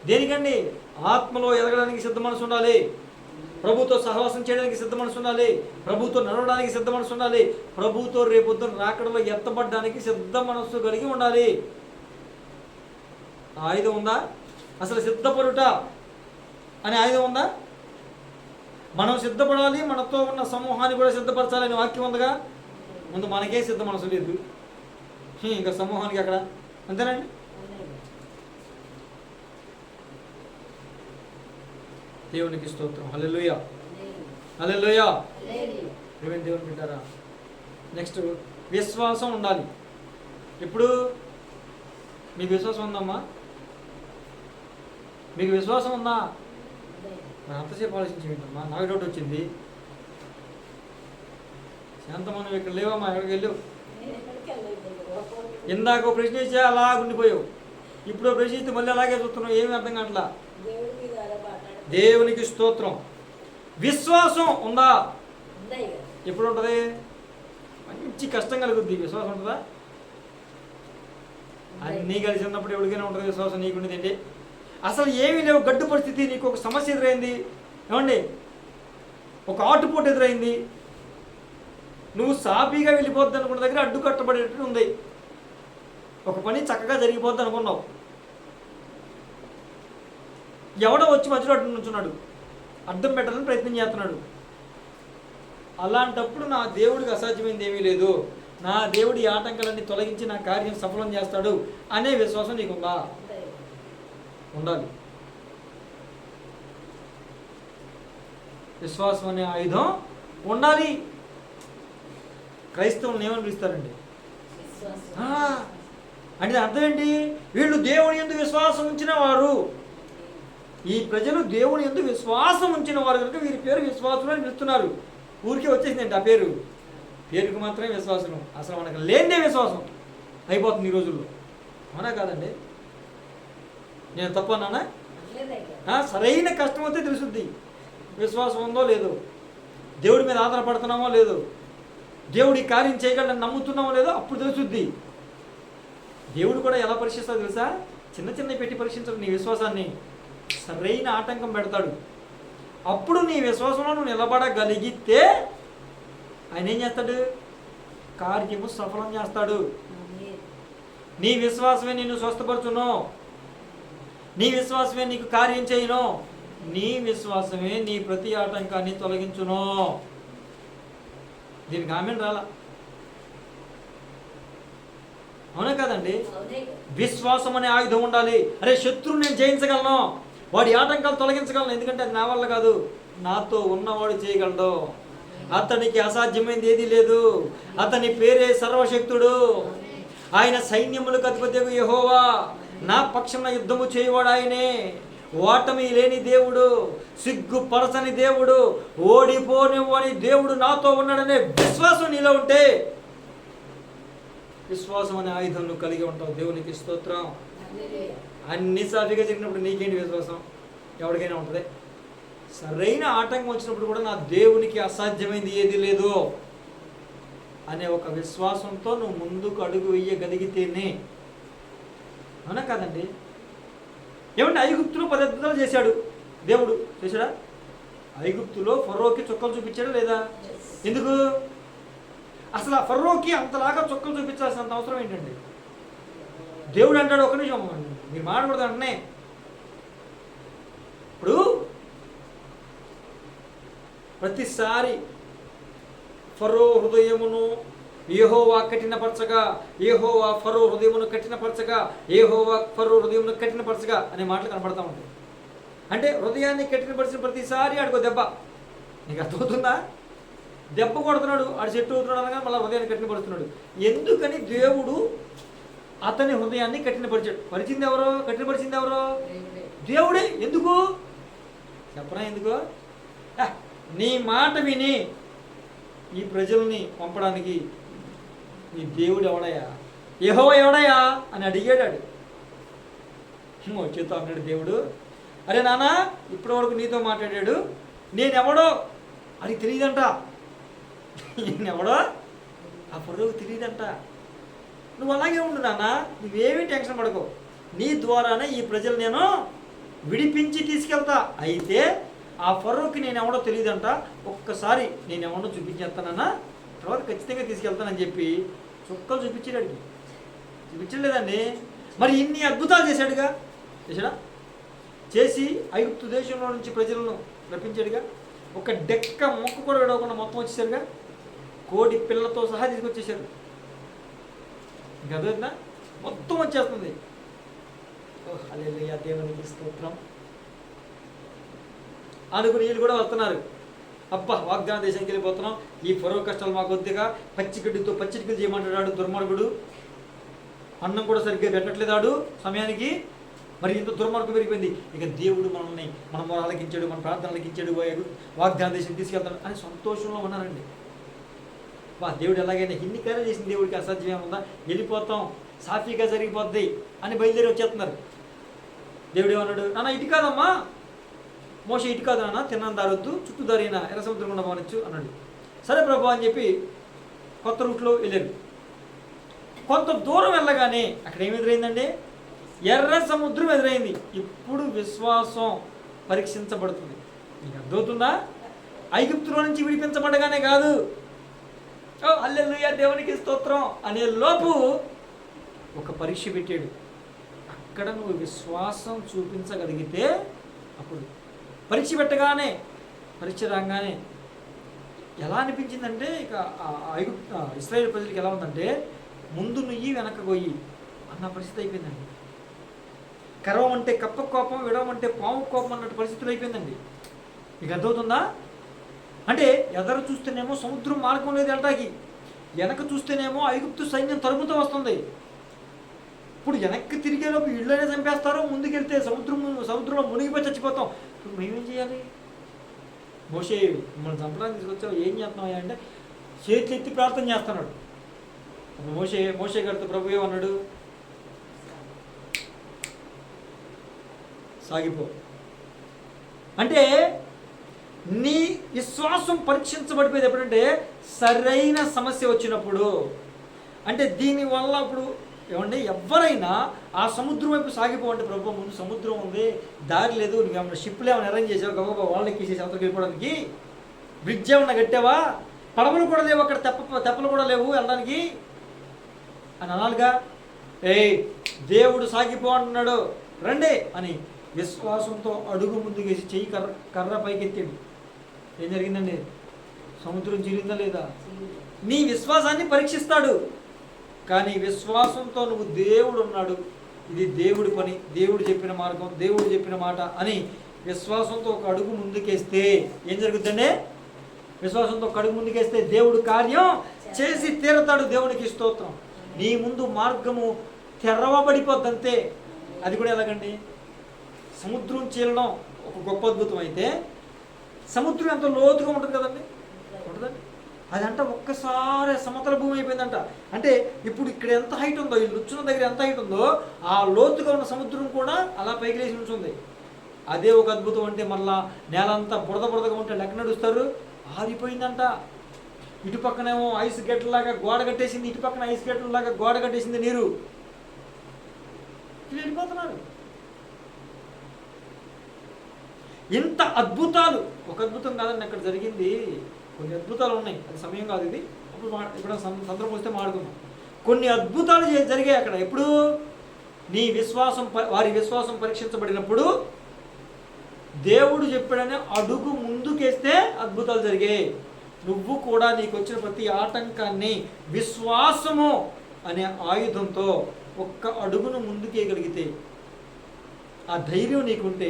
దేనికండి? ఆత్మలో ఎదగడానికి సిద్ధ మనసు ఉండాలి. ప్రభుతో సహవాసం చేయడానికి సిద్ధ మనసు ఉండాలి. ప్రభుతో నడవడానికి సిద్ధ మనసు ఉండాలి. ప్రభుతో రేపొద్దున రాకడలో ఎత్తబడడానికి సిద్ధ మనస్సు కలిగి ఉండాలి. ఆ ఆయుధం ఉందా? అసలు సిద్ధపడుట అనే ఆయుధం ఉందా? మనం సిద్ధపడాలి, మనతో ఉన్న సమూహాన్ని కూడా సిద్ధపరచాలనే వాక్యం ఉందిగా. ముందు మనకే సిద్ధ మనసు లేదు, ఇంకా సమూహానికి అక్కడ. అంతేనండి? దేవునికి స్తోత్రం. హల్లెలూయా, హల్లెలూయా. దేవుని బిడ్డారా, నెక్స్ట్ విశ్వాసం ఉండాలి. ఇప్పుడు మీకు విశ్వాసం ఉందమ్మా? మీకు విశ్వాసం ఉందా? మరి అంతసేపు ఆలోచించి ఏంటమ్మా? నాకు డౌట్ వచ్చింది. శాంతమనం ఇక్కడ లేవమ్మా, ఎక్కడికి వెళ్ళావు? ఇందాక ప్రశ్న ఇచ్చా అలా ఉండిపోయావు. ఇప్పుడు ప్రశ్నిస్తే మళ్ళీ అలాగే చూస్తున్నావు. ఏమి అర్థం కావట్లా. దేవునికి స్తోత్రం. విశ్వాసం ఉందా? ఎప్పుడు ఉంటుంది? మంచి కష్టం కలుగుద్ది. విశ్వాసం ఉంటుందా? అన్నీ కలిసి ఉన్నప్పుడు ఎవరికైనా ఉంటుంది విశ్వాసం. నీకుండేది ఏంటి? అసలు ఏమీ లేవు, గడ్డు పరిస్థితి, నీకు ఒక సమస్య ఎదురైంది, ఏమండి, ఒక ఆటుపోటు ఎదురైంది, నువ్వు సాఫీగా వెళ్ళిపోద్ది అనుకున్న దగ్గర అడ్డు కట్టబడేటట్టు ఉంది. ఒక పని చక్కగా జరిగిపోద్ది అనుకున్నావు, ఎవడో వచ్చి మధ్యలో అడ్డు నుంచున్నాడు, అడ్డం పెట్టాలని ప్రయత్నం చేస్తున్నాడు. అలాంటప్పుడు నా దేవుడికి అసాధ్యమైంది ఏమీ లేదు, నా దేవుడి ఆటంకాలన్నీ తొలగించి నా కార్యం సఫలం చేస్తాడు అనే విశ్వాసం నీకుందా? ఉండాలి. విశ్వాసం అనే ఆయుధం ఉండాలి. క్రైస్తవులను ఏమని పిలుస్తారండి అంటే అర్థం ఏంటి? వీళ్ళు దేవుని యందు విశ్వాసం ఉంచిన వారు. ఈ ప్రజలు దేవుని యందు విశ్వాసం ఉంచిన వారు కనుక వీరి పేరు విశ్వాసులు అని పిలుస్తున్నారు. ఊరికే వచ్చేసిందండి ఆ పేరు, పేరుకు మాత్రమే విశ్వాసం. అసలు మనకు లేనిదే విశ్వాసం అయిపోతుంది ఈ రోజుల్లో. అవునా కాదండి? నేను తప్పన్నానా? సరైన కష్టం వస్తే తెలుసుద్ది విశ్వాసం ఉందో లేదో, దేవుడి మీద ఆధారపడుతున్నామో లేదో, దేవుడి కార్యం చేయగలని నమ్ముతున్నామో లేదో అప్పుడు తెలుసుద్ది. దేవుడు కూడా ఎలా పరీక్షిస్తాడో తెలుసా? చిన్న చిన్న పెట్టి పరీక్షించడు నీ విశ్వాసాన్ని, సరైన ఆటంకం పెడతాడు. అప్పుడు నీ విశ్వాసంలో నువ్వు నిలబడగలిగితే ఆయన ఏం చేస్తాడు? కార్యము సఫలం చేస్తాడు. నీ విశ్వాసమే నిన్ను స్వస్థపరచును, నీ విశ్వాసమే నీకు కార్యం చేయను, నీ విశ్వాసమే నీ ప్రతి ఆటంకాన్ని తొలగించును. దీనికి ఆమెను రాలా? అవునా కదండి? విశ్వాసం అనే ఆయుధం ఉండాలి. అరే శత్రువు నేను జయించగలను, వాడి ఆటంకాలు తొలగించగలను, ఎందుకంటే అది నా వల్ల కాదు, నాతో ఉన్నవాడు చేయగలడు. అతనికి అసాధ్యమైంది ఏదీ లేదు. అతని పేరే సర్వశక్తుడు. ఆయన సైన్యములకు అధిపతియగు యెహోవా, నా పక్షంలో యుద్ధము చేయవాడు ఆయనే. ఓటమి లేని దేవుడు, సిగ్గుపరచని దేవుడు, ఓడిపోనివ్వని దేవుడు నాతో ఉన్నాడనే విశ్వాసం నీలో ఉంటే విశ్వాసం అనే ఆయుధం నువ్వు కలిగి ఉంటావు. దేవునికి స్తోత్రం. అన్ని సాఫీగా జరిగినప్పుడు నీకేంటి విశ్వాసం? ఎవరికైనా ఉంటుంది. సరైన ఆటంకం వచ్చినప్పుడు కూడా నా దేవునికి అసాధ్యమైంది ఏది లేదు అనే ఒక విశ్వాసంతో నువ్వు ముందుకు అడుగు వేయగలిగితేనే. అవునా కాదండి? ఏమంటే ఐగుప్తులో 10 అద్భుతాలు చేశాడు దేవుడు, చేశాడా? ఐగుప్తులో ఫరోకి చుక్కలు చూపించాడా లేదా? ఎందుకు? అసలు ఆ ఫరోకి అంతలాగా చుక్కలు చూపించాల్సినంత అవసరం ఏంటండి? దేవుడు అంటాడు, ఒక నిమిషం మీరు మాట్లాడకూడదు అంటే, ఇప్పుడు ప్రతిసారి ఫరో హృదయమును యెహోవా కఠినపరచగా, యెహోవా ఫరో హృదయమును కఠినపరచగా, యెహోవా ఫరో హృదయమును కఠినపరచగా అనే మాటలు కనపడతా ఉంటాయి. అంటే హృదయాన్ని కఠినపరిచిన ప్రతిసారి ఆడికో దెబ్బ. నీకు అర్థమవుతుందా? దెబ్బ కొడుతున్నాడు, ఆడు చెట్టు అవుతున్నాడు అనగా మళ్ళీ హృదయాన్ని కఠినపరుస్తున్నాడు. ఎందుకని దేవుడు అతని హృదయాన్ని కఠినపరిచాడు? పరిచింది ఎవరో? కఠినపరిచింది ఎవరో? దేవుడే. ఎందుకు చెప్పనా? ఎందుకు? నీ మాట విని ఈ ప్రజల్ని పంపడానికి నీ దేవుడు ఎవడయా, యెహోవా ఎవడయా అని అడిగాడు. వచ్చేతో అన్నాడు దేవుడు, అరే నాన్న ఇప్పటి వరకు నీతో మాట్లాడాడు, నేనెవడో అది తెలియదంట. నేనెవడో ఆ ఫరోకు తెలియదంట. నువ్వు అలాగే ఉండు నాన్న, నువ్వేమీ టెన్షన్ పడకో, నీ ద్వారానే ఈ ప్రజలు నేను విడిపించి తీసుకెళ్తా. అయితే ఆ ఫరోకి నేను ఎవడో తెలియదంట, ఒక్కసారి నేను ఎవడో చూపించేస్తానన్నా, తర్వాత ఖచ్చితంగా తీసుకెళ్తానని చెప్పి చుక్కలు చూపించాడు. చూపించలేదండి? మరి ఇన్ని అద్భుతాలు చేశాడుగా, చేశాడా? చేసి ఐగుప్తు దేశంలో నుంచి ప్రజలను రప్పించాడుగా. ఒక డెక్క మొక్క కూడా విడవకుండా మొత్తం వచ్చేసారుగా. కోడి పిల్లలతో సహా తీసుకొచ్చేసారు. ఇంకా అర్థమైందా? మొత్తం వచ్చేస్తుంది. ఓహ్ హల్లెలూయా, దేవునికి స్తోత్రం అనుకుని వీళ్ళు కూడా వస్తున్నారు. అబ్బా వాగ్దాన దేశానికి వెళ్ళిపోతున్నాం, ఈ ఫరో కష్టాలు మాకు వద్దుగా, పచ్చిగడ్డితో పచ్చిటికలు చేయమంటాడు దుర్మార్గుడు, అన్నం కూడా సరిగ్గా పెట్టట్లేదాడు సమయానికి. మరి ఇంత దుర్మార్గం పెరిగిపోయింది. ఇక దేవుడు మనల్ని మన మొరాలకించాడు, మన ప్రార్థనలకించాడు, వాగ్దాన దేశం తీసుకెళ్తాడు అని సంతోషంలో ఉన్నారండి. వా దేవుడు ఎలాగైనా ఇన్ని కార్యాలు చేసిన దేవుడికి అసాధ్యం ఏముందా, వెళ్ళిపోతాం సాఫీగా జరిగిపోద్ది అని బయలుదేరి వచ్చేస్తున్నారు. దేవుడు ఏమన్నాడు, నాన్న ఇటు కాదమ్మా, మోషే ఇటు కాదు నాన్న, తిన్నాను దారొద్దు, చుట్టూ దారైనా ఎర్ర సముద్రం గుండా పోనొచ్చు అన్నాడు. సరే ప్రభు అని చెప్పి కొత్త రూట్లో వెళ్ళారు. కొంత దూరం వెళ్ళగానే అక్కడ ఏమి ఎదురైందండి? ఎర్ర సముద్రం ఎదురైంది. ఇప్పుడు విశ్వాసం పరీక్షించబడుతుంది. మీకు అర్థమవుతుందా? ఐగుప్తులో నుంచి విడిపించబడగానే కాదు, ఓ హల్లెలూయా దేవునికి స్తోత్రం అనే లోపు ఒక పరీక్ష పెట్టాడు. అక్కడ నువ్వు విశ్వాసం చూపించగలిగితే అప్పుడు పరీక్ష పెట్టగానే, పరీక్ష రాగానే ఎలా అనిపించిందంటే, ఇక ఇశ్రాయేలు ప్రజలకు ఎలా ఉందంటే, ముందు నుయ్యి వెనక గొయ్యి అన్న పరిస్థితి అయిపోయిందండి. కరవమంటే కప్ప కోపం, విడవమంటే పాము కోపం అన్నట్టు పరిస్థితులు అయిపోయిందండి. మీకు అర్థమవుతుందా? అంటే ఎదరు చూస్తేనేమో సముద్రం మార్గం లేదు వెళ్ళటానికి, వెనక చూస్తేనేమో ఐగుప్తు సైన్యం తరుముతూ వస్తుంది. ఇప్పుడు వెనక్కి తిరిగేలోపు ఇళ్ళనే చంపేస్తారు, ముందుకెళ్తే సముద్రంలో మునిగిపోయి చచ్చిపోతాం. ఇప్పుడు మేమేం చేయాలి? మోషే మిమ్మల్ని చంపడానికి తీసుకొచ్చావు, ఏం చేస్తున్నావు అంటే చేతులు ఎత్తి ప్రార్థన చేస్తున్నాడు. మోషే గారితో ప్రభు ఏమన్నాడు? సాగిపో. అంటే నీ విశ్వాసం పరీక్షించబడిపోయేది ఎప్పుడంటే సరైన సమస్య వచ్చినప్పుడు. అంటే దీనివల్ల ఇప్పుడు ఏమంటే ఎవరైనా ఆ సముద్రం వైపు సాగిపోవంటే, ప్రభు ముందు సముద్రం ఉంది, దారి లేదు, నువ్వేమన్నా షిప్లు ఏమైనా అరేంజ్ చేసావు, గబగబా వాళ్ళని ఎక్కేసేసి అవతలకి వెళ్ళిపోవడానికి, బ్రిడ్జ్ ఏమన్నా కట్టావా, పడవలు కూడా లేవు అక్కడ, తెప్పలు కూడా లేవు వెళ్ళడానికి అని అనాలిగా. దేవుడు సాగిపో అంటున్నాడు, రండి అని విశ్వాసంతో అడుగు ముందుకేసి చెయ్యి కర్ర పైకెత్తాడు. ఏం జరిగిందండి? సముద్రం చీలిందా లేదా? నీ విశ్వాసాన్ని పరీక్షిస్తాడు. కానీ విశ్వాసంతో నువ్వు దేవుడు ఉన్నాడు, ఇది దేవుడి పని, దేవుడు చెప్పిన మార్గం, దేవుడు చెప్పిన మాట అని విశ్వాసంతో ఒక అడుగు ముందుకేస్తే ఏం జరుగుతుందండి? విశ్వాసంతో ఒక అడుగు ముందుకేస్తే దేవుడు కార్యం చేసి తీరతాడు. దేవునికి స్తోత్రం. నీ ముందు మార్గము తెరవబడిపోద్దంతే. అది కూడా ఎలాగండి? సముద్రం చీలడం ఒక గొప్ప అద్భుతం అయితే, సముద్రం ఎంత లోతుగా ఉంటుంది కదండి, ఉంటుందండి. అదంట ఒక్కసారి సమతల భూమి అయిపోయిందంట. అంటే ఇప్పుడు ఇక్కడ ఎంత హైట్ ఉందో, ఈ లుచ్చున దగ్గర ఎంత హైట్ ఉందో, ఆ లోతుగా ఉన్న సముద్రం కూడా అలా పైకి లేచి ఉంచుంది. అదే ఒక అద్భుతం. అంటే మళ్ళా నేలంతా బురదగా ఉంటే లెక్క నడుస్తారు, ఆరిపోయిందంట. ఇటు పక్కనేమో ఐస్ గడ్డలాగా గోడ కట్టేసింది, ఇటు పక్కన ఐస్ గడ్డలాగా గోడ కట్టేసింది నీరు. వెళ్ళిపోతున్నారు. ఇంత అద్భుతాలు, ఒక అద్భుతం కాదండి అక్కడ జరిగింది, కొన్ని అద్భుతాలు ఉన్నాయి. అది సమయం కాదు ఇది, ఇప్పుడు సందర్భం వస్తే మాట్లాడుకుందాం. కొన్ని అద్భుతాలు జరిగాయి అక్కడ. ఎప్పుడు? నీ విశ్వాసం, వారి విశ్వాసం పరీక్షించబడినప్పుడు దేవుడు చెప్పాడని అడుగు ముందుకేస్తే అద్భుతాలు జరిగాయి. నువ్వు కూడా నీకు వచ్చిన ప్రతి ఆటంకాన్ని విశ్వాసము అనే ఆయుధంతో ఒక్క అడుగును ముందుకేయగలిగితే, ఆ ధైర్యం నీకుంటే,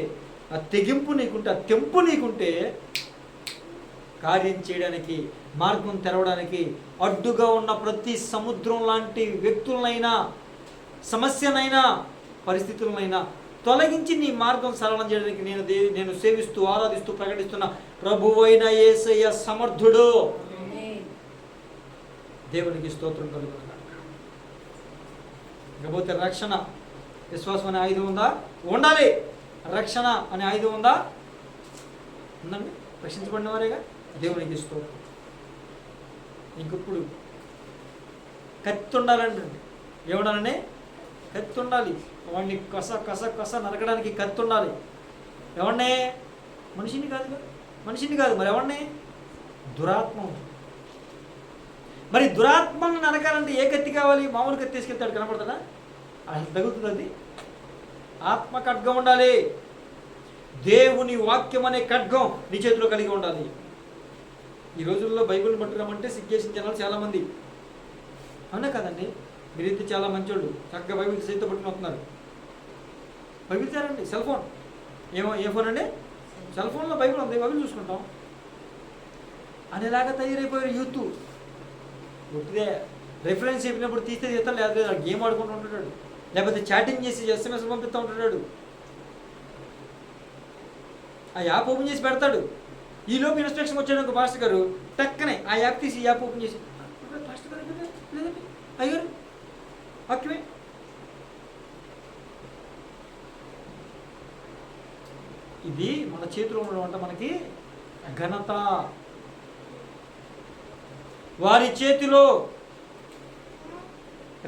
ఆ తెగింపు నీకుంటే, ఆ తెంపు నీకుంటే, కార్యం చేయడానికి, మార్గం తెరవడానికి, అడ్డుగా ఉన్న ప్రతి సముద్రం లాంటి వ్యక్తులనైనా, సమస్యనైనా, పరిస్థితులనైనా తొలగించి నీ మార్గం సరళం చేయడానికి నేను సేవిస్తూ, ఆరాధిస్తూ, ప్రకటిస్తున్న ప్రభువైన యేసయ్య సమర్థుడు. దేవునికి స్తోత్రం కలుగుతుంది. ఇకపోతే రక్షణ, విశ్వాసం అనే ఆయుధం ఉందా? ఉండాలి. రక్షణ అనే ఆయుధం ఉందా? ఉందండి. రక్షించబడిన వారేగా. దేవునికి స్తోత్రం. ఇంకప్పుడు కత్తి ఉండాలండి. ఏముండాలండి? కత్తి ఉండాలి. వాడిని కస నరకడానికి కత్తి ఉండాలి. ఎవరినే? మనిషిని కాదు. మరి ఎవరిని? దురాత్మ. మరి దురాత్మను నరకాలంటే ఏ కత్తి కావాలి? మామూలు కత్తి తీసుకెళ్తాడు, కనపడుతుందా? అసలు తగులుతుంది అది? ఆత్మ ఖడ్గం ఉండాలి. దేవుని వాక్యం అనే ఖడ్గం నీ చేతిలో కలిగి ఉండాలి. ఈ రోజుల్లో బైబిల్ని పట్టుకురామంటే సిగ్గేసిన జనాలు చాలామంది. అవునా కదండి? మీరైతే చాలా మంచోళ్ళు, చక్కగా బైబిల్ చేతితో పట్టుకుని వస్తున్నారు. బైబిల్ తేరండి. సెల్ ఫోన్ ఏ ఫోన్ అండి? సెల్ ఫోన్లో బైబిల్ ఉంది, బైబిల్ చూసుకుంటాం అనేలాగా తయారైపోయారు యూత్. గుర్తుదే రెఫరెన్స్ చెప్పినప్పుడు తీస్తే తీస్తాడు, లేదా గేమ్ ఆడుకుంటూ ఉంటున్నాడు, లేకపోతే చాటింగ్ చేసి ఎస్ఎంఎస్ పంపిస్తూ ఉంటున్నాడు. ఆ యాప్ ఓపెన్ చేసి పెడతాడు. ఈలోపు ఇన్స్ట్రక్షన్ వచ్చాడు పాస్టర్ గారు, టక్కనే ఆ యాప్ తీసి ఈ యాప్ ఓపెన్ చేసి, పాస్టర్ గారు లేదండి అయ్యారు వాక్యమే. ఇది మన చేతిలో ఉండడం అంటే మనకి ఘనత. వారి చేతిలో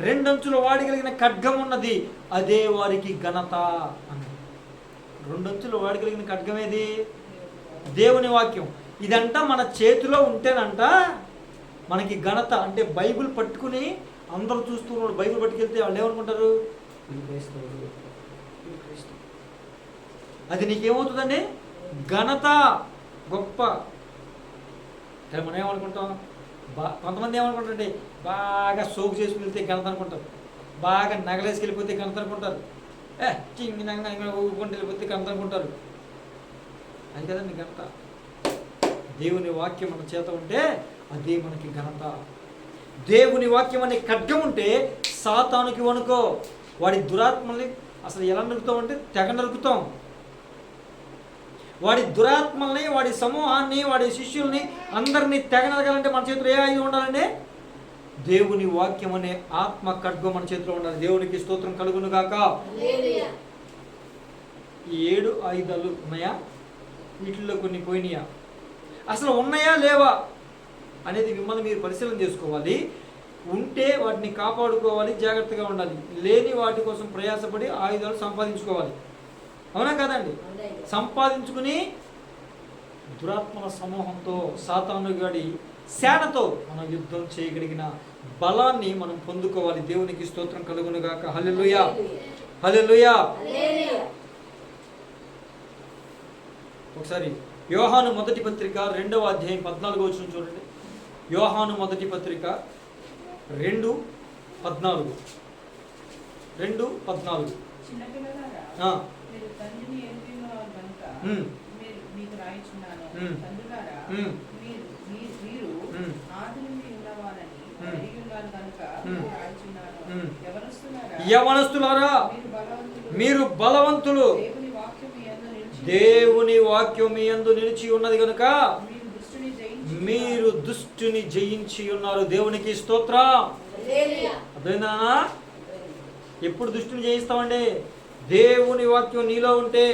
2 అంచులు వాడగలిగిన ఖడ్గం ఉన్నది, అదే వారికి ఘనత అని. 2 అంచులు వాడగలిగిన ఖడ్గం ఏది? దేవుని వాక్యం. ఇదంట మన చేతిలో ఉంటేనంట మనకి ఘనత. అంటే బైబిల్ పట్టుకుని అందరూ చూస్తున్నాడు, బైబిల్ పట్టుకెళ్తే వాళ్ళు ఏమనుకుంటారు? అది నీకేమవుతుందండి? ఘనత, గొప్ప. మనం ఏమనుకుంటాం? కొంతమంది ఏమనుకుంటారండి, బాగా సోకు చేసుకుని వెళ్తే ఘనత అనుకుంటారు, బాగా నగలేసి వెళ్ళిపోతే ఘనత అనుకుంటారు, ఊరుకుంటూ వెళ్ళిపోతే ఘనత అనుకుంటారు. అది కదండి ఘనత. దేవుని వాక్యం మన చేత ఉంటే అదే మనకి ఘనత. దేవుని వాక్యం అనే ఖడ్గం ఉంటే సాతానుకి వణుకో. వాడి దురాత్మల్ని అసలు ఎలా నరుకుతాం అంటే తెగ నరుకుతాం. వాడి దురాత్మల్ని, వాడి సమూహాన్ని, వాడి శిష్యుల్ని అందరినీ తెగ నరగాలంటే మన చేతిలో ఏ ఆయుధం ఉండాలండి? దేవుని వాక్యం అనే ఆత్మ ఖడ్గం మన చేతిలో ఉండాలి. దేవునికి స్తోత్రం కలుగును గాక. ఈ 7 ఆయుధాలు ఉన్నాయా? వీటిల్లో కొన్ని పోయినాయా? అసలు ఉన్నాయా లేవా అనేది మిమ్మల్ని మీరు పరిశీలన చేసుకోవాలి. ఉంటే వాటిని కాపాడుకోవాలి, జాగ్రత్తగా ఉండాలి. లేని వాటి కోసం ప్రయాసపడి ఆయుధాలు సంపాదించుకోవాలి. అవునా కదండి? సంపాదించుకుని దురాత్మల సమూహంతో, సాతాను గాడి సేనతో మనం యుద్ధం చేయగలిగిన బలాన్ని మనం పొందుకోవాలి. దేవునికి స్తోత్రం కలుగును గాక. హల్లెలూయా, హల్లెలూయా. ఒకసారి యోహాను మొదటి పత్రిక 2వ అధ్యాయం 14వ వచనం చూడండి. యోహాను మొదటి పత్రిక 2:14. 2:14. చిన్నపిల్లలారా, మీరు తండ్రిని ఎరిగినవారు గనుక మీకు రాయిచున్నాను. తండ్రులారా, మీరు ఆది నుండి ఉన్నవారని ఎరిగి ఉన్నారు గనుక మీకు రాయిచున్నాను. యవనస్తులారా, మీరు బలవంతులు, దేవుని వాక్యం మీ యందు నిలిచి ఉన్నది కనుక మీరు దుష్టుని జయించి ఉన్నారు. దేవునికి స్తోత్రం. అదేనా? ఎప్పుడు దుష్టుని జయిస్తామండి? దేవుని వాక్యం నీలో ఉంటే,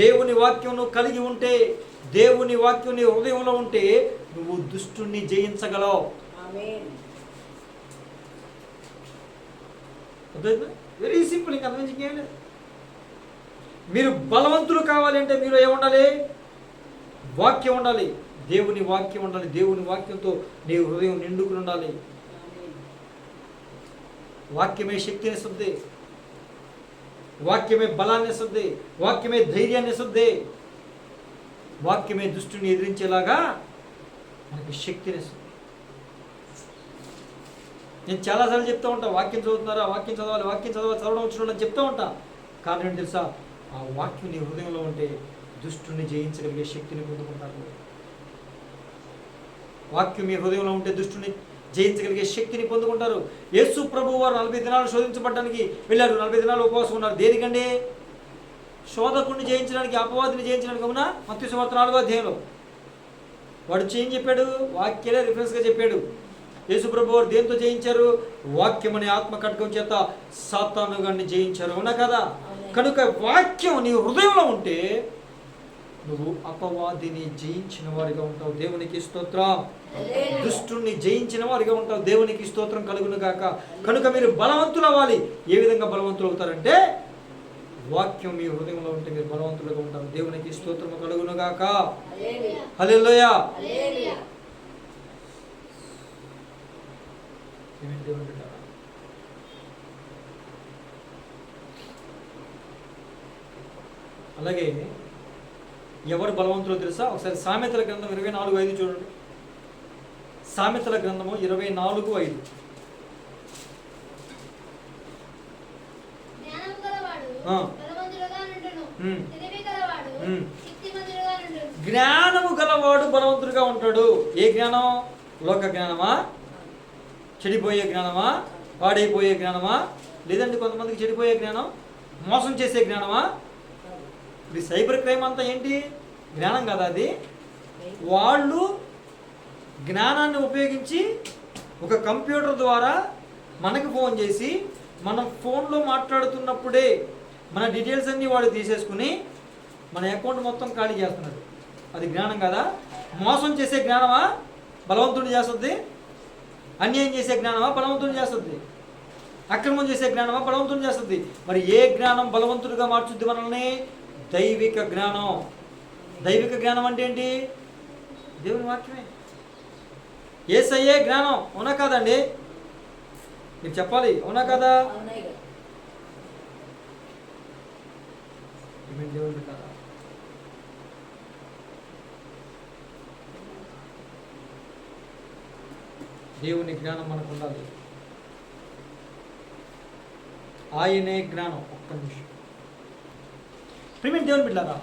దేవుని వాక్యం నువ్వు కలిగి ఉంటే, దేవుని వాక్యం నీ హృదయంలో ఉంటే నువ్వు దుష్టుని జయించగలవు. Very simple. ఇంకా అంతమించి మీరు బలవంతులు కావాలి అంటే మీరు ఏముండాలి? వాక్యం ఉండాలి, దేవుని వాక్యం ఉండాలి. దేవుని వాక్యంతో నీ హృదయం నిండుకుని ఉండాలి. వాక్యమే శక్తిని ఇస్తుంది, వాక్యమే బలాన్ని ఇస్తుంది, వాక్యమే ధైర్యాన్ని ఇస్తుంది, వాక్యమే దుష్టుని ఎదిరించేలాగా మనకి శక్తిని ఇస్తుంది. నేను చాలాసార్లు చెప్తూ ఉంటాను, వాక్యం చదువుతున్నారా, వాక్యం చదవాలి, వాక్యం చదవాలి, చదవడం వచ్చిన అని చెప్తూ ఉంటా. కారణం ఏంటి తెలుసా? ఆ వాక్యం నీ హృదయంలో ఉంటే దుష్టుని జయించగలిగే శక్తిని పొందుకుంటారు. వాక్యం మీ హృదయంలో ఉంటే దుష్టుని జయించగలిగే శక్తిని పొందుకుంటారు. యేసు ప్రభువు వారు 40 దినాలు శోధించబడడానికి వెళ్ళారు. 40 దినాలు ఉపవాసం ఉన్నారు. దేనికండి? శోధకుడిని జయించడానికి, అపవాదిని జయించడానికి. అవునా? మత్తయి సువార్త 4వ అధ్యాయంలో వాడు ఏం చెప్పాడు? వాక్యాలే రిఫరెన్స్గా చెప్పాడు. యేసు ప్రభువు వారు దేంతో జయించారు? వాక్యం అనే ఆత్మ ఖడ్గం చేత సాతాను గారిని జయించారు. అవునా కదా? కనుక వాక్యం నీ హృదయంలో ఉంటే నువ్వు అపవాదిని జయించిన వారిగా ఉంటావు. దేవునికి స్తోత్రం. దుష్టుని జయించిన వారిగా ఉంటావు. దేవునికి స్తోత్రం కలుగును గాక. కనుక మీరు బలవంతులు అవ్వాలి. ఏ విధంగా బలవంతులు అవుతారంటే వాక్యం మీ హృదయంలో ఉంటే మీరు బలవంతులుగా ఉంటారు. దేవునికి స్తోత్రం కలుగును గాక. హల్లెలూయా. అలాగే ఎవరు బలవంతులు తెలుసా? ఒకసారి సామెతల గ్రంథం 24:5 చూడండి. సామెతల గ్రంథము 24:5. జ్ఞానము గలవాడు బలవంతుడుగా ఉంటాడు. ఏ జ్ఞానం? లోక జ్ఞానమా? చెడిపోయే జ్ఞానమా? పాడైపోయే జ్ఞానమా? లేదంటే కొంతమందికి చెడిపోయే జ్ఞానం, మోసం చేసే జ్ఞానమా? ఇప్పుడు సైబర్ క్రైమ్ అంతా ఏంటి? జ్ఞానం కదా అది. వాళ్ళు జ్ఞానాన్ని ఉపయోగించి ఒక కంప్యూటర్ ద్వారా మనకి ఫోన్ చేసి, మనం ఫోన్లో మాట్లాడుతున్నప్పుడే మన డీటెయిల్స్ అన్నీ వాడు తీసేసుకుని మన అకౌంట్ మొత్తం ఖాళీ చేస్తున్నాడు. అది జ్ఞానం కదా? మోసం చేసే జ్ఞానమా బలవంతుడిని చేస్తుంది? అన్యాయం చేసే జ్ఞానమా బలవంతుడిని చేస్తుంది? అక్రమం చేసే జ్ఞానమా బలవంతుడిని చేస్తుంది? మరి ఏ జ్ఞానం బలవంతుడిగా మార్చుద్ది మనల్ని? దైవిక జ్ఞానం. దైవిక జ్ఞానం అంటే ఏంటి? దేవుని వాక్యమే. యేసయ్యే జ్ఞానం. అవునా కాదండి? మీరు చెప్పాలి, అవునా కదా? దేవుని కదా. దేవుని జ్ఞానం మనకు ఉండాలి. ఆయనే జ్ఞానం. ఒక్క నిమిషం. ప్రియమైన దేవుని బిడ్డలారా,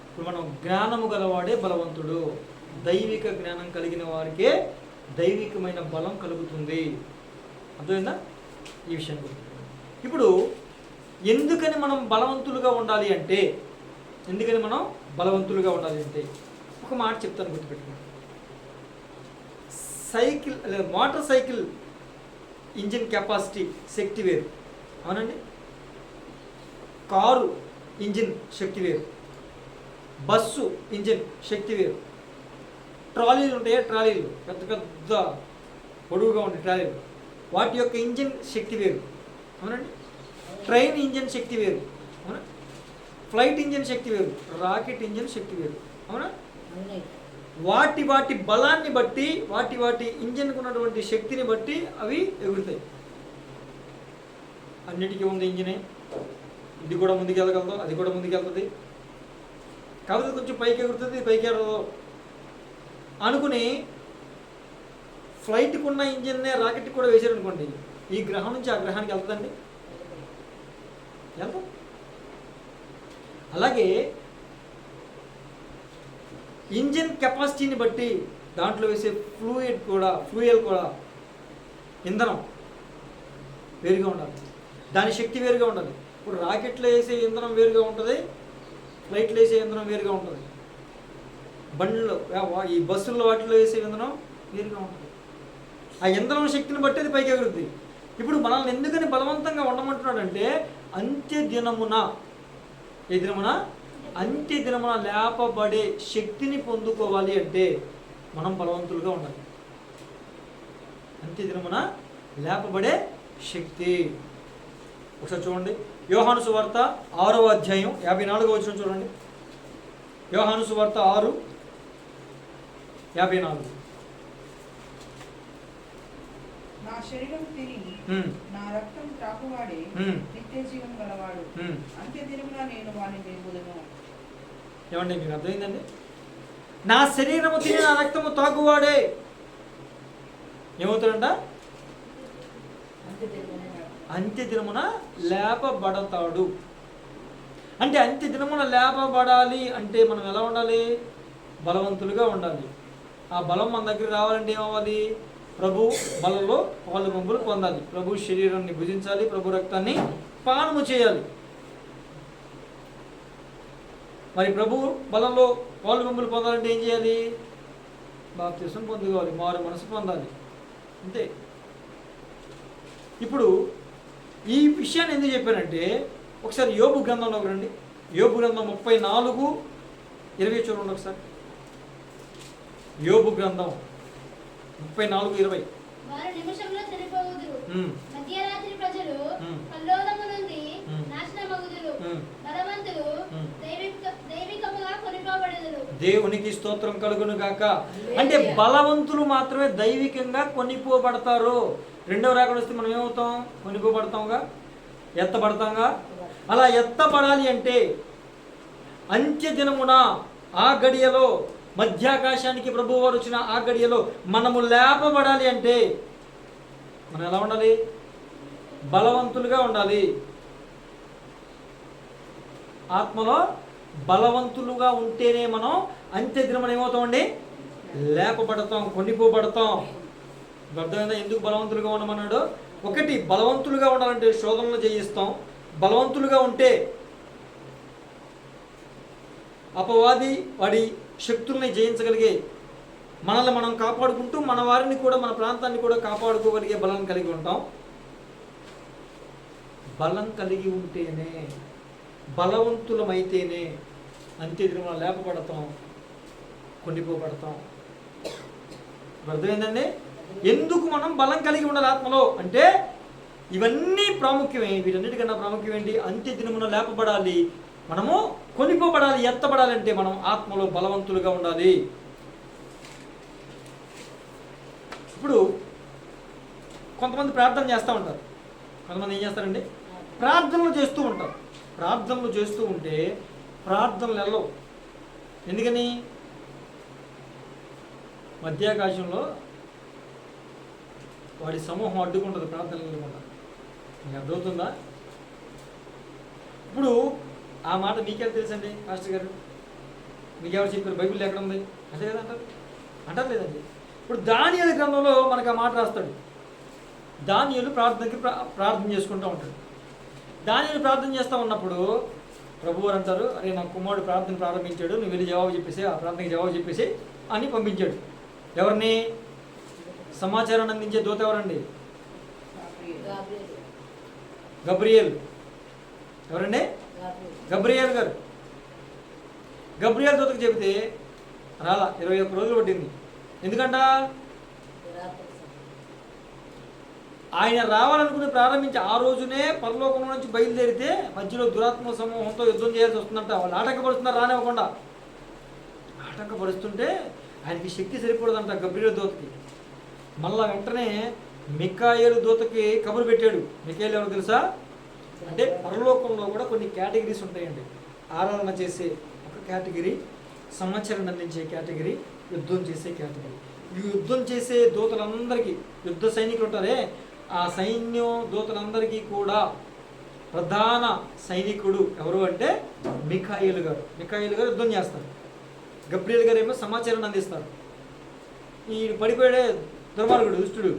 ఇప్పుడు మనం జ్ఞానము గలవాడే బలవంతుడు. దైవిక జ్ఞానం కలిగిన వారికే దైవికమైన బలం కలుగుతుంది. అర్థమైందా ఈ విషయం గురించి? ఇప్పుడు ఎందుకని మనం బలవంతులుగా ఉండాలి అంటే, ఒక మాట చెప్తాను, గుర్తుపెట్టుకోండి. మోటార్ సైకిల్ ఇంజిన్ కెపాసిటీ శక్తి వేరు, అవునండి? కారు ఇంజిన్ శక్తి వేరు, బస్సు ఇంజిన్ శక్తి వేరు. ట్రాలీలు ఉంటాయి, ట్రాలీలు పెద్ద పెద్ద పొడుగుగా ఉండే ట్రాలీలు, వాటి యొక్క ఇంజిన్ శక్తి వేరు, అవునండి? ట్రైన్ ఇంజిన్ శక్తి వేరు, అవునా? ఫ్లైట్ ఇంజిన్ శక్తి వేరు, రాకెట్ ఇంజిన్ శక్తి వేరు, అవునా? వాటి వాటి బలాన్ని బట్టి, వాటి ఇంజిన్కు ఉన్నటువంటి శక్తిని బట్టి అవి ఎగురుతాయి. అన్నిటికీ ఉంది ఇంజినే. ఇది కూడా ముందుకు వెళ్ళగలదు, అది కూడా ముందుకు వెళ్తుంది. కాకపోతే కొంచెం పైకి ఎగురుతుంది, పైకి ఎగరదు అనుకుని ఫ్లైట్కి ఉన్న ఇంజిన్నే రాకెట్కి కూడా వేసారనుకోండి, ఈ గ్రహం నుంచి ఆ గ్రహానికి వెళ్తుందండి? వెళ్తాం. అలాగే ఇంజిన్ కెపాసిటీని బట్టి దాంట్లో వేసే ఫ్లూయల్ కూడా ఇంధనం వేరుగా ఉండాలి, దాని శక్తి వేరుగా ఉండాలి. ఇప్పుడు రాకెట్లో వేసే ఇంధనం వేరుగా ఉంటుంది, ఫ్లైట్లో వేసే ఇంధనం వేరుగా ఉంటుంది, బండ్లో ఈ బస్సుల్లో వాటిలో వేసే ఇంధనం వేరుగా ఉంటుంది. ఆ ఇంధనం శక్తిని బట్టి అది పైకి ఎగురుద్ది. ఇప్పుడు మనల్ని ఎందుకని బలవంతంగా ఉండమంటున్నాడంటే, అంత్యదినమున లేపబడే శక్తిని పొందుకోవాలి అంటే మనం బలవంతులుగా ఉండాలి. అంత్యదినమున లేపబడే శక్తి. ఒకసారి చూడండి, యోహాను సువార్త 6వ అధ్యాయం 54వ వచనం చూడండి. యోహాను సువార్త 6:54. నా శరీరం తిని నా రక్తం త్రాగువాడే నిత్య జీవం గలవాడు. అంత్యదినమున నేను వాని లేపుదును. ఏమండి, మీకు అర్థమైందండి? నా శరీరము తిని నా రక్తము తాగువాడే ఏమవుతాడంట? అంత్యదినమున లేపబడతాడు. అంటే అంత్యదినమున లేపబడాలి అంటే మనం ఎలా ఉండాలి? బలవంతులుగా ఉండాలి. ఆ బలం మన దగ్గర రావాలంటే ఏమవ్వాలి? ప్రభు బలంలో పాలు పంపులు పొందాలి, ప్రభు శరీరాన్ని భుజించాలి, ప్రభు రక్తాన్ని పానము చేయాలి. మరి ప్రభు బలంలో పాలు పంపులు పొందాలంటే ఏం చేయాలి? బాప్తిసం పొందుకోవాలి, మారు మనసు పొందాలి, అంతే. ఇప్పుడు ఈ విషయాన్ని ఎందుకు చెప్పానంటే, ఒకసారి యోబు గ్రంథంలోకి రండి. యోబు గ్రంథం 34:20 చూడండి ఒకసారి. యోబు గ్రంథం 34:20. వారు నిమిషంలో చనిపోవుదురు, మధ్యరాత్రి ప్రజలు కల్లోలము నుండి నాశనమగుదురు, బలవంతులు దైవికముగా కొనిపోబడుదురు. దేవునికి స్తోత్రం కలుగును గాక. అంటే బలవంతులు మాత్రమే దైవికంగా కొనిపోబడతారు. రెండవ రాకడ వస్తే మనం ఏమవుతాం? కొనిపోబడతాంగా, ఎత్తబడతాంగా. అలా ఎత్తబడాలి అంటే అంత్యదినమున ఆ గడియలో, మధ్యాకాశానికి ప్రభువారు వచ్చిన ఆ గడియలో మనము లేపబడాలి అంటే మనం ఎలా ఉండాలి? బలవంతులుగా ఉండాలి. ఆత్మలో బలవంతులుగా ఉంటేనే మనం అంత్యదినమున ఏమవుతామండి? లేపబడతాం, కొనిపోబడతాం. అర్థమైందా ఎందుకు బలవంతులుగా ఉండమన్నాడు? ఒకటి, బలవంతులుగా ఉండాలంటే శోధనలు జయిస్తాం. బలవంతులుగా ఉంటే అపవాది వాడి శక్తుల్ని జయించగలిగే, మనల్ని మనం కాపాడుకుంటూ మన వారిని కూడా, మన ప్రాంతాన్ని కూడా కాపాడుకోగలిగే బలం కలిగి ఉంటాం. బలం కలిగి ఉంటేనే, బలవంతులమైతేనే అంత్య దినమున లేపబడతాం, కొనిపోబడతాం. అర్థమైందండి? ఎందుకు మనం బలం కలిగి ఉండాలి ఆత్మలో అంటే ఇవన్నీ ప్రాముఖ్యమే. వీటన్నిటికన్నా ప్రాముఖ్యం ఏంటి? అంత్య దినమున లేపబడాలి, మనము కొనిపోబడాలి. ఎత్తబడాలంటే మనం ఆత్మలో బలవంతులుగా ఉండాలి. ఇప్పుడు కొంతమంది ప్రార్థన చేస్తూ ఉంటారు. కొంతమంది ఏం చేస్తారండి? ప్రార్థనలు చేస్తూ ఉంటారు. ప్రార్థనలు చేస్తూ ఉంటే ప్రార్థనలు వెళ్ళవు. ఎందుకని? మధ్యాకాశంలో వాడి సమూహం అడ్డుకుంటుంది ప్రార్థనలు వెళ్ళకుండా. మీకు అర్థమవుతుందా? ఇప్పుడు ఆ మాట మీకేం తెలుసండి పాస్టర్ గారు? మీకెవరు చెప్పారు? బైబిల్ ఎక్కడ ఉంది అంటే కదా అంటారు? అంటారు లేదండి. ఇప్పుడు దానియేలు గ్రంథంలో మనకు ఆ మాట రాస్తాడు. దానియేలు ప్రార్థన చేసుకుంటూ ఉంటాడు. దానియేలు ప్రార్థన చేస్తూ ఉన్నప్పుడు ప్రభువారు అంటారు, అరే నా కుమారుడు ప్రార్థన ప్రారంభించాడు, నువ్వు వెళ్ళి జవాబు చెప్పేసి, ఆ ప్రార్థనకి జవాబు చెప్పేసి అని పంపించాడు. ఎవరిని? సమాచారాన్ని అందించే దూత ఎవరండి? గబ్రియేల్. ఎవరండి? గబ్రియేల్ గారు. గబ్రియేల్ దూతకు చెబితే రాలా, 21 రోజులు పట్టింది. ఎందుకంట? ఆయన రావాలనుకుని ప్రారంభించి ఆ రోజునే పరలోకం నుంచి బయలుదేరితే మధ్యలో దురాత్మ సమూహంతో యుద్ధం చేయాల్సి వస్తుందంట. వాళ్ళు ఆటంకపరుస్తున్నారు రానివ్వకుండా. ఆటంకపరుస్తుంటే ఆయనకి శక్తి సరిపడదంట గబ్రియేలు దూతకి. మళ్ళా వెంటనే మిఖాయేలు దూతకి కబురు పెట్టాడు. మిఖాయేలు ఎవరు తెలుసా? అంటే పరలోకంలో కూడా కొన్ని కేటగిరీస్ ఉంటాయండి. ఆరాధన చేసే ఒక కేటగిరీ, సమాచారం అందించే కేటగిరీ, యుద్ధం చేసే కేటగిరీ. ఈ యుద్ధం చేసే దూతలందరికీ, యుద్ధ సైనికులు ఉంటారే, ఆ సైన్యం దూతలందరికీ కూడా ప్రధాన సైనికుడు ఎవరు అంటే మిఖాయేలు గారు. మిఖాయేలు గారు యుద్ధం చేస్తారు. గబ్రియేల్ గారు ఏమో సమాచారాన్ని అందిస్తారు. ఈ పడిపోయాడే దుర్మార్గుడు, దుష్టుడు,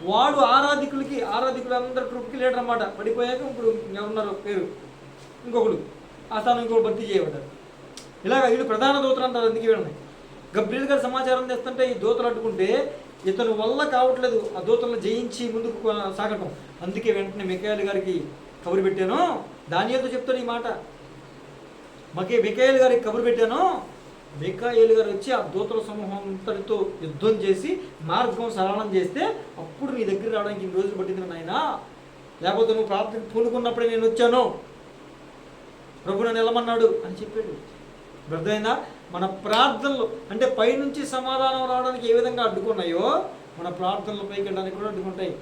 వాడు ఆరాధికులందరూ ట్రూప్కి లీడర్ అన్నమాట. పడిపోయాక ఇప్పుడు ఎవరున్నారు పేరు ఇంకొకడు, ఆ స్థానం ఇంకొకటి భర్తీ చేయబడ్డారు. ఇలాగ వీళ్ళు ప్రధాన దూతలు అంటారు. అందుకే వీళ్ళని గబ్రియేల్ గారు సమాచారం తెస్తుంటే ఈ దూతలు అడ్డుకుంటే ఇతను వల్ల కావట్లేదు ఆ దూతలను జయించి ముందుకు సాగటం. అందుకే వెంటనే మిఖాయేలు గారికి కబురు పెట్టాను. దానియేలుతో చెప్తాడు ఈ మాట. మిఖాయేలు గారికి కబురు పెట్టాను. మిఖాయేలు గారు వచ్చి ఆ దూతల సమూహం అంతటితో యుద్ధం చేసి మార్గం సరళం చేస్తే అప్పుడు నీ దగ్గర రావడానికి ఇన్ని రోజులు పట్టింది నాయన, లేకపోతే నువ్వు ప్రార్థన పూనుకున్నప్పుడే నేను వచ్చాను, ప్రభు నన్ను వెళ్ళమన్నాడు అని చెప్పాడు. అర్థమైందా? మన ప్రార్థనలు అంటే పైనుంచి సమాధానం రావడానికి ఏ విధంగా అడ్డుకున్నాయో మన ప్రార్థనలు పైకి వెళ్ళడానికి కూడా అడ్డుకుంటాయి.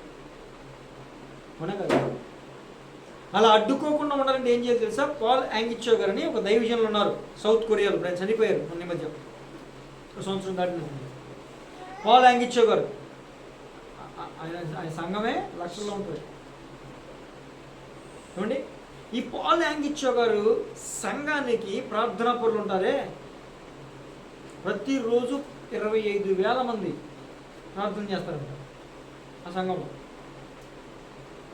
అవునా కదా? అలా అడ్డుకోకుండా ఉండాలంటే ఏం చేయాలి తెలుసా? పాల్ యాంగిచో గారు అని ఒక దైవజనులు ఉన్నారు సౌత్ కొరియాలో. ఆయన చనిపోయారు మొన్న మధ్య, ఒక సంవత్సరం దాటిన. పాల్ యాంగిచో గారు ఆయన సంఘమే లక్షల్లో ఉంటుంది. ఏమండి? ఈ పాల్ యాంగిచో గారు సంఘానికి ప్రార్థనా పరులు ఉంటారే, ప్రతిరోజు 25,000 మంది ప్రార్థన చేస్తారంట ఆ సంఘంలో.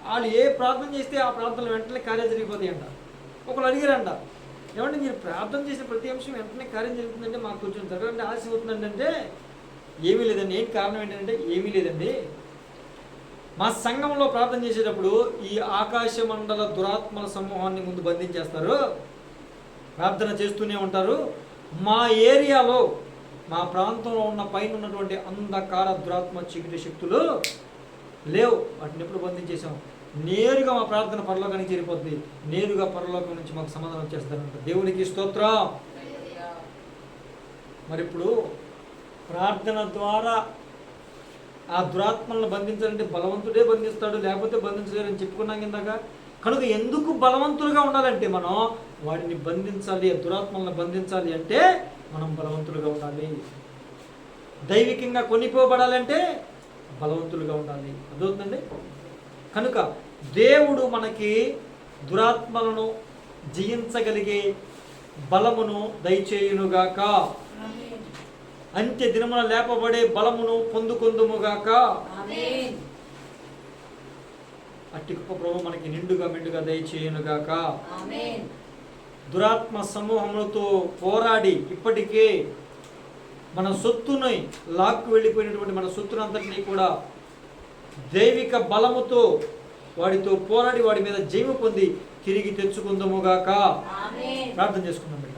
వాళ్ళు ఏ ప్రార్థన చేస్తే ఆ ప్రార్థనలు వెంటనే కార్యం జరిగిపోతాయి అంట. ఒకళ్ళు అడిగారంట, ఏమంటే మీరు ప్రార్థన చేసిన ప్రతి అంశం వెంటనే కార్యం జరుగుతుందంటే మాకు కొంచెం జరగాలంటే ఆలస్యం అవుతుందండి అంటే ఏమీ లేదండి. ఏంటి కారణం ఏంటంటే ఏమీ లేదండి, మా సంఘంలో ప్రార్థన చేసేటప్పుడు ఈ ఆకాశ మండల దురాత్మల సమూహాన్ని ముందు బంధించేస్తారు, ప్రార్థన చేస్తూనే ఉంటారు. మా ఏరియాలో మా ప్రాంతంలో ఉన్న పైన ఉన్నటువంటి అంధకార దురాత్మ చీకటి శక్తులు లేవు, వాటిని ఎప్పుడు బంధించేసాం. నేరుగా మా ప్రార్థన పరలోకానికి చేరిపోతుంది, నేరుగా పరలోకం నుంచి మాకు సమాధానం వచ్చేస్తారంట. దేవునికి స్తోత్రం. మరి ఇప్పుడు ప్రార్థన ద్వారా ఆ దురాత్మలను బంధించాలంటే బలవంతుడే బంధిస్తాడు, లేకపోతే బంధించలేరని చెప్పుకున్నాం కిందాక. కనుక ఎందుకు బలవంతులుగా ఉండాలంటే మనం వాటిని బంధించాలి, దురాత్మలను బంధించాలి అంటే మనం బలవంతులుగా ఉండాలి. దైవికంగా కొనిపోబడాలంటే బలవంతులుగా ఉండాలి. అర్థమవుతుందండి? కనుక దేవుడు మనకి దురాత్మలను జయించగలిగే బలమును దయచేయునుగాక. అంత్య దినమున లేపబడే బలమును పొందుకొందుముగాక. అట్టి గొప్ప ప్రభు మనకి నిండుగా మెండుగా దయచేయునుగాక. దురాత్మ సమూహములతో పోరాడి ఇప్పటికే మన సొత్తుని లాక్కు వెళ్ళిపోయినటువంటి మన సొత్తునంతటినీ కూడా దైవిక బలముతో వాడితో పోరాడి వాడి మీద జయము పొంది తిరిగి తెచ్చుకుందాముగాక. ప్రార్థన చేసుకుందాం బిడ్డ.